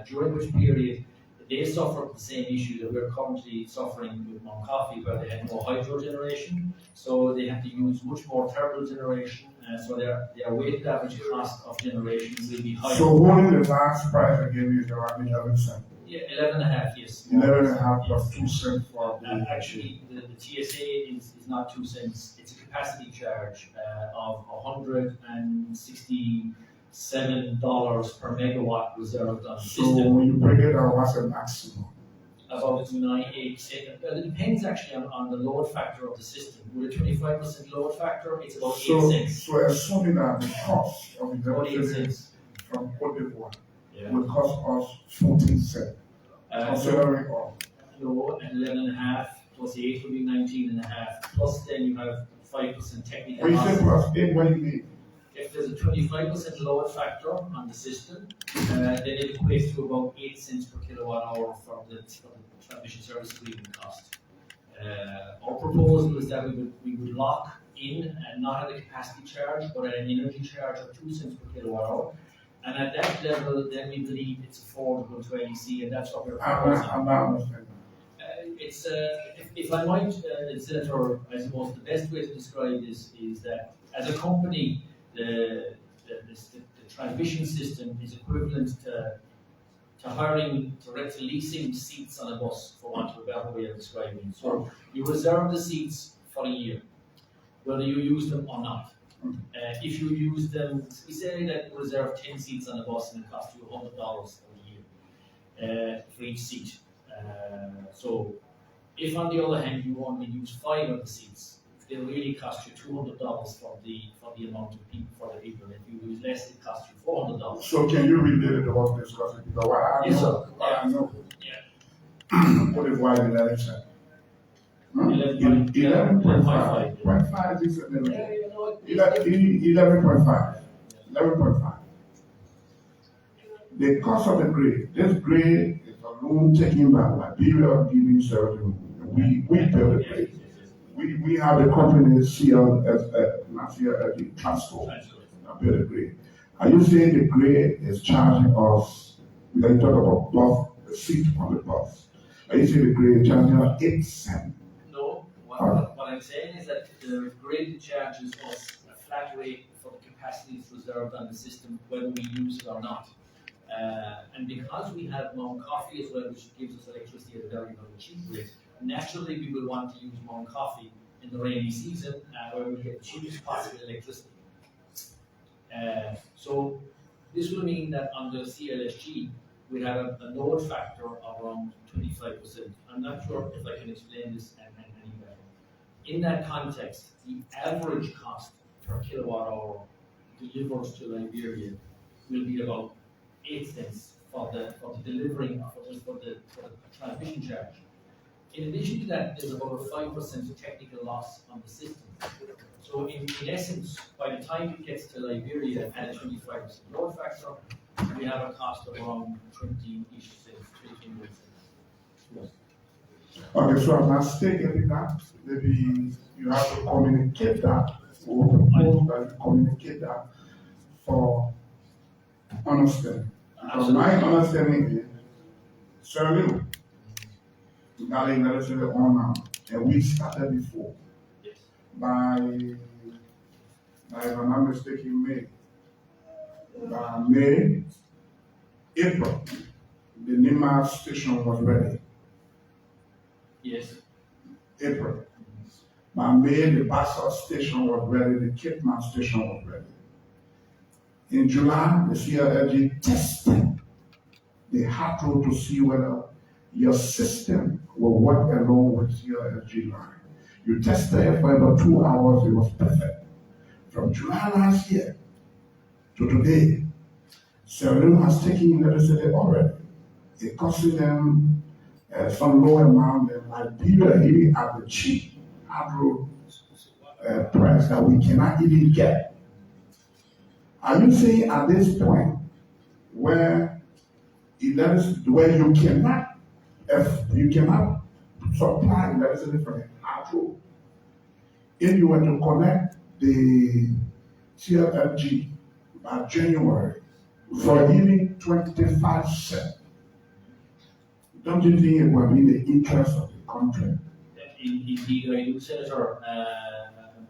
[SPEAKER 1] during which period they suffered the same issue that we're currently suffering with Mount Coffee, where they had no hydro generation, so they had to use much more thermal generation, so their weighted average cost of generation will be higher.
[SPEAKER 2] So only the last price I gave you is around 11 cents.
[SPEAKER 1] Yeah, 11.5, yes.
[SPEAKER 2] 11.5 plus 2 cents for the.
[SPEAKER 1] Actually, the TSA is not 2 cents. It's a capacity charge of $167 per megawatt reserved on the
[SPEAKER 2] So
[SPEAKER 1] system.
[SPEAKER 2] when you break it down, what's the maximum?
[SPEAKER 1] About 298 cents. It depends actually on the load factor of the system. With a 25% load factor, it's about 8 cents.
[SPEAKER 2] So assuming that the cost of
[SPEAKER 1] About 8
[SPEAKER 2] electricity
[SPEAKER 1] cents.
[SPEAKER 2] from Cote d'Ivoire
[SPEAKER 1] Yeah.
[SPEAKER 2] will cost us 14 cents, considering all.
[SPEAKER 1] No, and 11.5 plus 8 will be 19.5. Plus then you have 5% technical
[SPEAKER 2] When you say
[SPEAKER 1] loss.
[SPEAKER 2] plus 8, what do you mean?
[SPEAKER 1] If there's a 25% load factor on the system, then it equates to about 8 cents per kilowatt hour for the transmission service agreement cost. Our proposal is that we would lock in and not at a capacity charge, but at an energy charge of 2 cents per kilowatt hour. And at that level, then we believe it's affordable to NEC, and that's what we're proposing.
[SPEAKER 2] I'm not understanding.
[SPEAKER 1] It's if I might, Senator, I suppose the best way to describe this is that as a company, the transmission system is equivalent to leasing seats on a bus, for want of a better way of describing it. So you reserve the seats for a year, whether you use them or not. If you use them, we say that you reserve 10 seats on a bus and it costs you $100 a year for each seat. So if on the other hand you only use 5 of the seats, they'll really cost you $200 for the amount of people for the people. If you use less, it costs you $400.
[SPEAKER 2] So can you relate it to what we're discussing? Because what I
[SPEAKER 1] Yes,
[SPEAKER 2] know,
[SPEAKER 1] sir.
[SPEAKER 2] what I know,
[SPEAKER 1] Yeah.
[SPEAKER 2] Cote d'Ivoire is 11 cents.
[SPEAKER 1] 11.55.
[SPEAKER 2] 11.5 is
[SPEAKER 1] Yeah,
[SPEAKER 2] 11.
[SPEAKER 1] you know what?
[SPEAKER 2] 11.5. 11.5. The cost of the grid, this grid is a loan taken by Liberia giving service. We build the grid. We have a company, not CLG, Transco, that build the grid. Are you saying the grid is charging us, we can talk about bus, the seat on the bus. Are you saying the grid is charging us 8 cents?
[SPEAKER 1] No, what I'm saying is that the grid charges us a flat rate for the capacities reserved on the system, whether we use it or not. And because we have Mount Coffee as well, which gives us electricity at a very, very cheap rate, naturally we will want to use Mount Coffee in the rainy season, where we get the cheapest possible electricity. So this will mean that on the CLSG, we have a load factor of around 25%. I'm not sure if I can explain this any better. In that context, the average cost per kilowatt hour delivered to Liberia will be about 8 cents for the delivering for the transmission charge. In addition to that, there's about a 5% technical loss on the system. So in essence, by the time it gets to Liberia at a 25% load factor, we have a cost of around 20-ish cents, 21 cents.
[SPEAKER 2] Okay, so I'm not stating that. Maybe you have to communicate that, or propose that you communicate that for understanding. Because my understanding is, certainly, we got electricity on now, and we started before.
[SPEAKER 1] Yes.
[SPEAKER 2] By if I'm not mistaken, May, April, the Nima station was ready.
[SPEAKER 1] Yes.
[SPEAKER 2] April. By May, the Bassa station was ready, the Cape Town station was ready. In July, the CLG tested the hot road to see whether your system will work along with CLG line. You tested it for about 2 hours, it was perfect. From July last year to today, Sierra Leone has taken electricity already. It costing them some low amount, and Liberia even at the cheap hydro price that we cannot even get. Are you saying at this point where where you cannot supply electricity from a hydro. If you were to connect the CLFG by January for even 25 cents, don't you think it will be in the interest of the country?
[SPEAKER 1] Indeed, I do, Senator,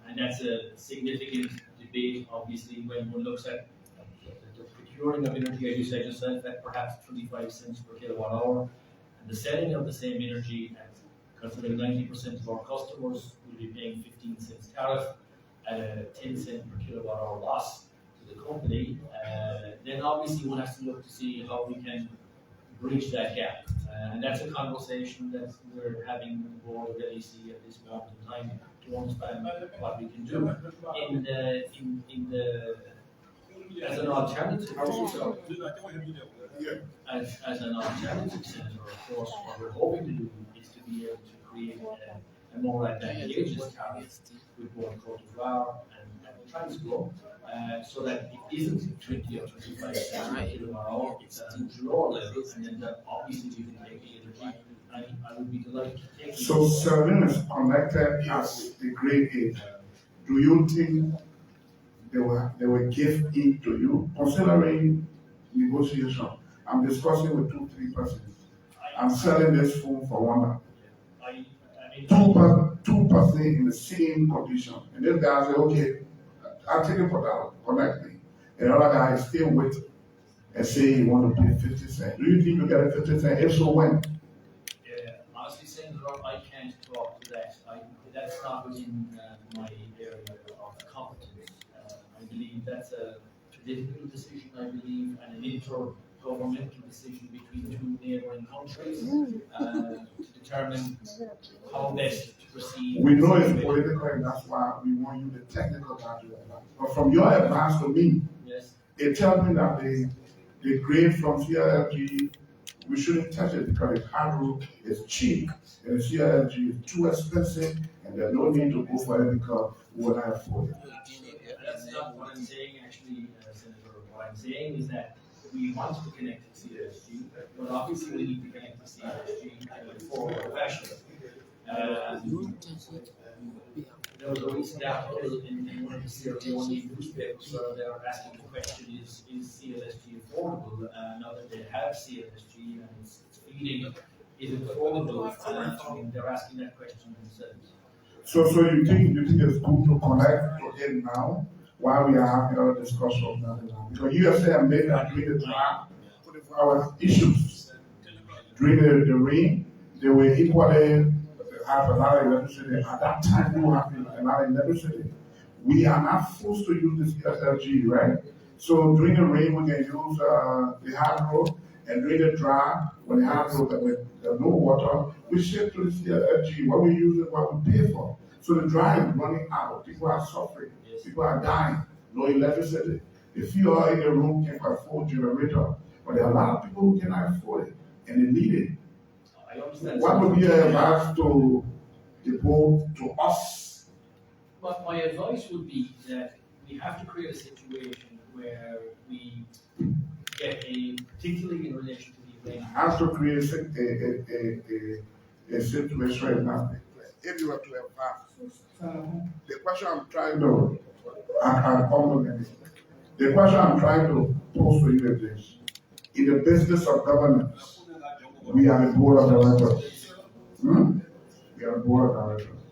[SPEAKER 1] and that's a significant debate, obviously, when one looks at the procuring of energy, as you said yourself, at perhaps 25 cents per kilowatt hour, and the selling of the same energy at, considering 90% of our customers will be paying 15 cents tariff at a 10 cent per kilowatt hour loss to the company, then obviously one has to look to see how we can bridge that gap. And that's a conversation that we're having with the board of LEC at this moment in time to understand what we can do as an alternative. As an alternative, Senator, of course, what we're hoping to do is to be able to create a more advantageous tariff with both Côte d'Ivoire and Transco, so that it isn't 20 or 25 cents per kilowatt hour, it's at a much lower level, and then that obviously we can take the energy. I would be delighted to take it.
[SPEAKER 2] So serving is connected as the grade 8. Do you think they will give in to you, considering negotiation? I'm discussing with 2-3 persons. I'm selling this phone for $1. Two person in the same condition, and this guy say, okay, I'll take it for that, connect me. And the other guy is still waiting and say he want to pay 50 cents. Do you think you get a 50 cents? If so, when?
[SPEAKER 1] Honestly, Senator, I can't talk to that. That's not within my area of competence. I believe that's a political decision, I believe, and an intergovernmental decision between two neighboring countries to determine how best to proceed.
[SPEAKER 2] We know it's political, and that's why we want you the technical part of your advice. But from your advice to me,
[SPEAKER 1] yes,
[SPEAKER 2] it tells me that the grade from CLFG, we shouldn't touch it because the hydro is cheap and the CLFG is too expensive, and there's no need to go for it because we will not afford it.
[SPEAKER 1] That's not what I'm saying, actually, Senator. What I'm saying is that we want to connect to CLFG, but obviously we need to connect to CLFG in a forward fashion. There was a recent article in one of the Sierra Leone newspapers where they were asking the question, is CLSG affordable? Now that they have CLSG and it's feeding, is it affordable? They're asking that question themselves.
[SPEAKER 2] So you think it's good to connect to it now while we are having our discussion of that? Because you have said maybe during the time our issues during the rain, they were equally have a lot of electricity. At that time, we have a lot of electricity. We are not forced to use this SLG, right? So during the rain, we can use the hydro, and during the dry, when the hydro, with no water, we shift to the SLG. What we use is what we pay for. So the dry is running out. People are suffering. People are dying. No electricity. The few are in the room can afford generator, but there are a lot of people who cannot afford it, and they need it. What would be your advice to the board, to us?
[SPEAKER 1] But my advice would be that we have to create a situation where we get particularly in relation to the event.
[SPEAKER 2] Have to create a situation right now. If you were to advance, the question I'm trying to, the question I'm trying to pose to you is this: in the business of governance, we are the board of directors. We are the board of directors.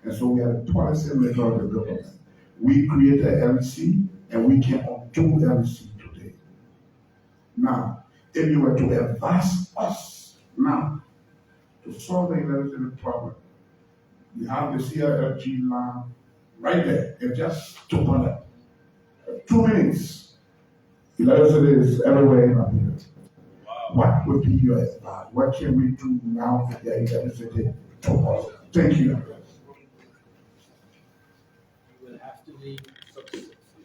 [SPEAKER 2] And so we are the policy maker of the government. We created LEC and we can undo LEC today. Now, if you were to advise us now to solve the electricity problem, we have the CLFG line right there. It just 200. 2 minutes. Electricity is everywhere in America. What would be your advice? What can we do now to get electricity tomorrow? Thank you.
[SPEAKER 1] We will have to be successful.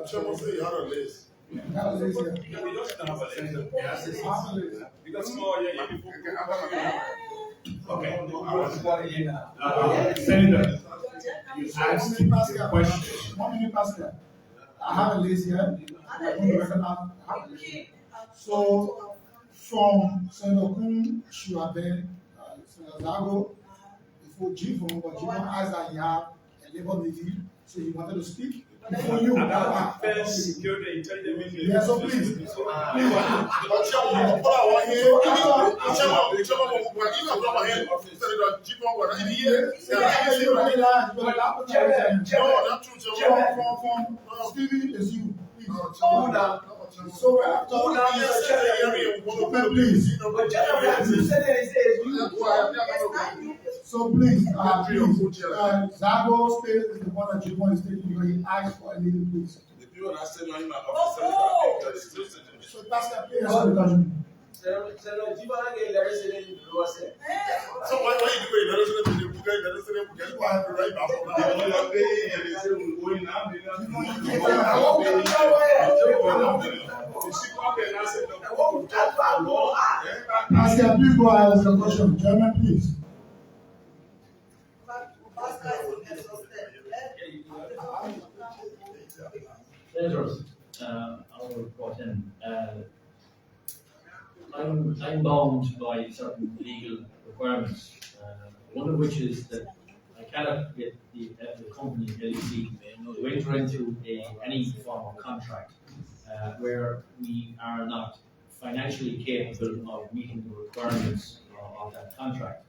[SPEAKER 8] Chairman, say you had a list.
[SPEAKER 6] Senator, you asked the question.
[SPEAKER 8] I have a list here. So, from Senator Kun, Shuabe, Senator Zago, before Jivon, but Jivon asked that he have a labor meeting, so he wanted to speak. Before you, yeah, so please. Stevie is you. So after please. So please, Zago State is the one that you want to state because he asked for a meeting, please.
[SPEAKER 9] The people that said on him are
[SPEAKER 8] So that's the place of the country.
[SPEAKER 9] So why you do it?
[SPEAKER 8] As the people ask the question, Chairman, please.
[SPEAKER 1] Senators, I'll report in. I'm bound by certain legal requirements, one of which is that I cannot get the company LEC to enter into any form of contract where we are not financially capable of meeting the requirements of that contract.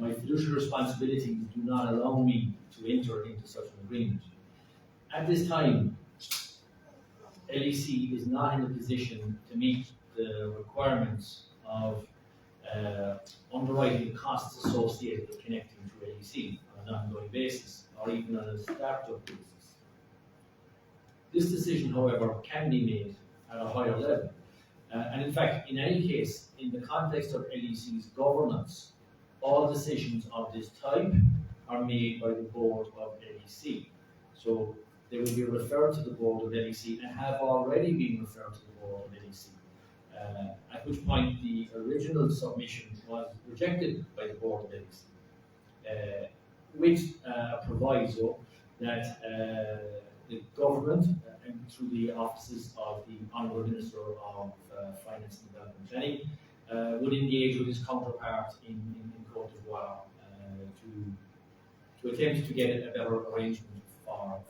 [SPEAKER 1] My fiduciary responsibilities do not allow me to enter into such an agreement. At this time, LEC is not in a position to meet the requirements of underwriting costs associated with connecting to LEC on an ongoing basis, or even on a startup basis. This decision, however, can be made at a higher level. And in fact, in any case, in the context of LEC's governance, all decisions of this type are made by the board of LEC. So they will be referred to the board of LEC and have already been referred to the board of LEC. At which point the original submission was rejected by the board of LEC, with a proviso that the government, and through the offices of the Honourable Minister of Finance and Development Planning, would engage with his counterpart in Côte d'Ivoire to attempt to get a better arrangement for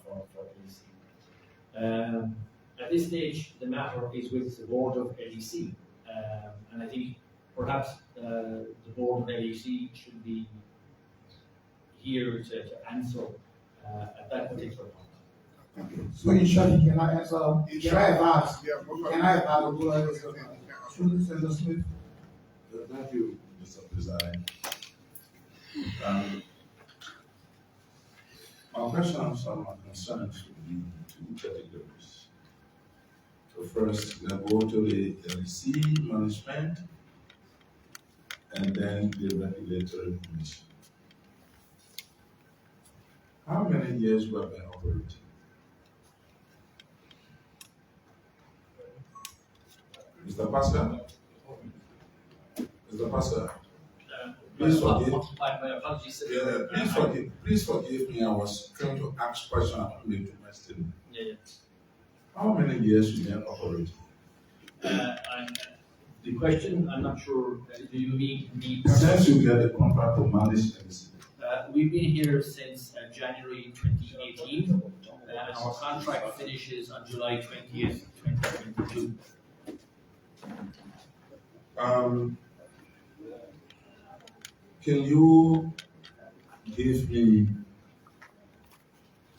[SPEAKER 1] LEC. At this stage, the matter is with the board of LEC, and I think perhaps the board of LEC should be here to answer at that particular point.
[SPEAKER 8] So in short, you cannot answer, can I advise? Can I advise? Senator Smith?
[SPEAKER 9] Thank you, Mr. President. My questions and my concerns would be two categories. So first, they go to the LEC management and then the regulatory commission. How many years we have been operating? Mr. Pascal? Mr. Pascal? Please forgive.
[SPEAKER 1] My apologies.
[SPEAKER 9] Yeah, please forgive me. I was trying to ask questions I couldn't make my statement.
[SPEAKER 1] Yeah.
[SPEAKER 9] How many years we been operating?
[SPEAKER 1] The question, I'm not sure, do you mean
[SPEAKER 9] Since you get a contract to manage LEC?
[SPEAKER 1] we've been here since January 2018, and our contract finishes on July 20th, 2022.
[SPEAKER 9] Can you give me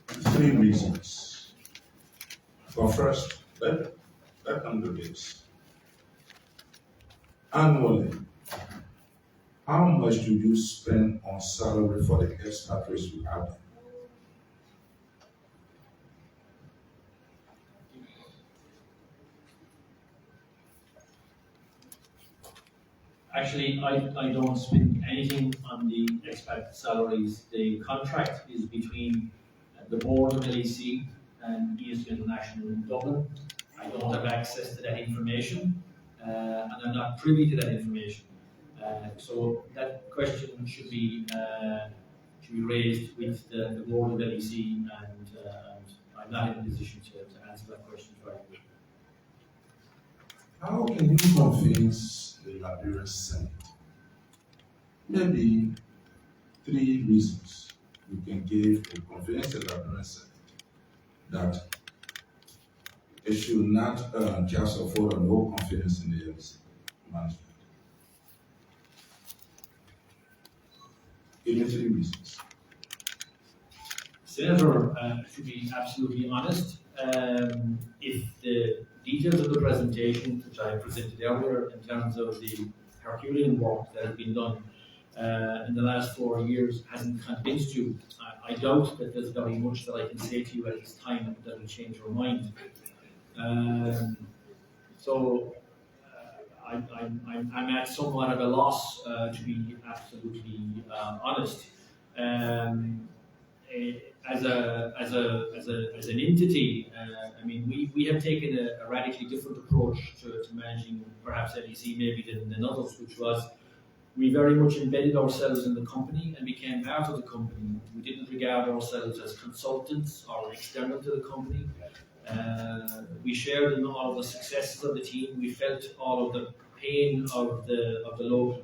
[SPEAKER 9] 3 reasons? But first, let them do this. Annually, how much do you spend on salary for the expatriates you have?
[SPEAKER 1] Actually, I don't spend anything on the expat salaries. The contract is between the board of LEC and ESG International in Dublin. I don't have access to that information, and I'm not privy to that information. So that question should be raised with the board of LEC, and I'm not in a position to answer that question for you.
[SPEAKER 9] How can you convince the Liberian Senate? Maybe 3 reasons you can give to convince the Liberian Senate that it should not cast a vote of no confidence in the LC management. Give me 3 reasons.
[SPEAKER 1] Senator, to be absolutely honest, if the details of the presentation, which I presented earlier in terms of the Herculean work that has been done in the last 4 years hasn't convinced you, I doubt that there's very much that I can say to you at this time that will change your mind. I'm at somewhat of a loss to be absolutely honest. As an entity, I mean, we have taken a radically different approach to managing perhaps LEC maybe than others, which was we very much embedded ourselves in the company and became part of the company. We didn't regard ourselves as consultants or external to the company. We shared in all of the successes of the team. We felt all of the pain of the local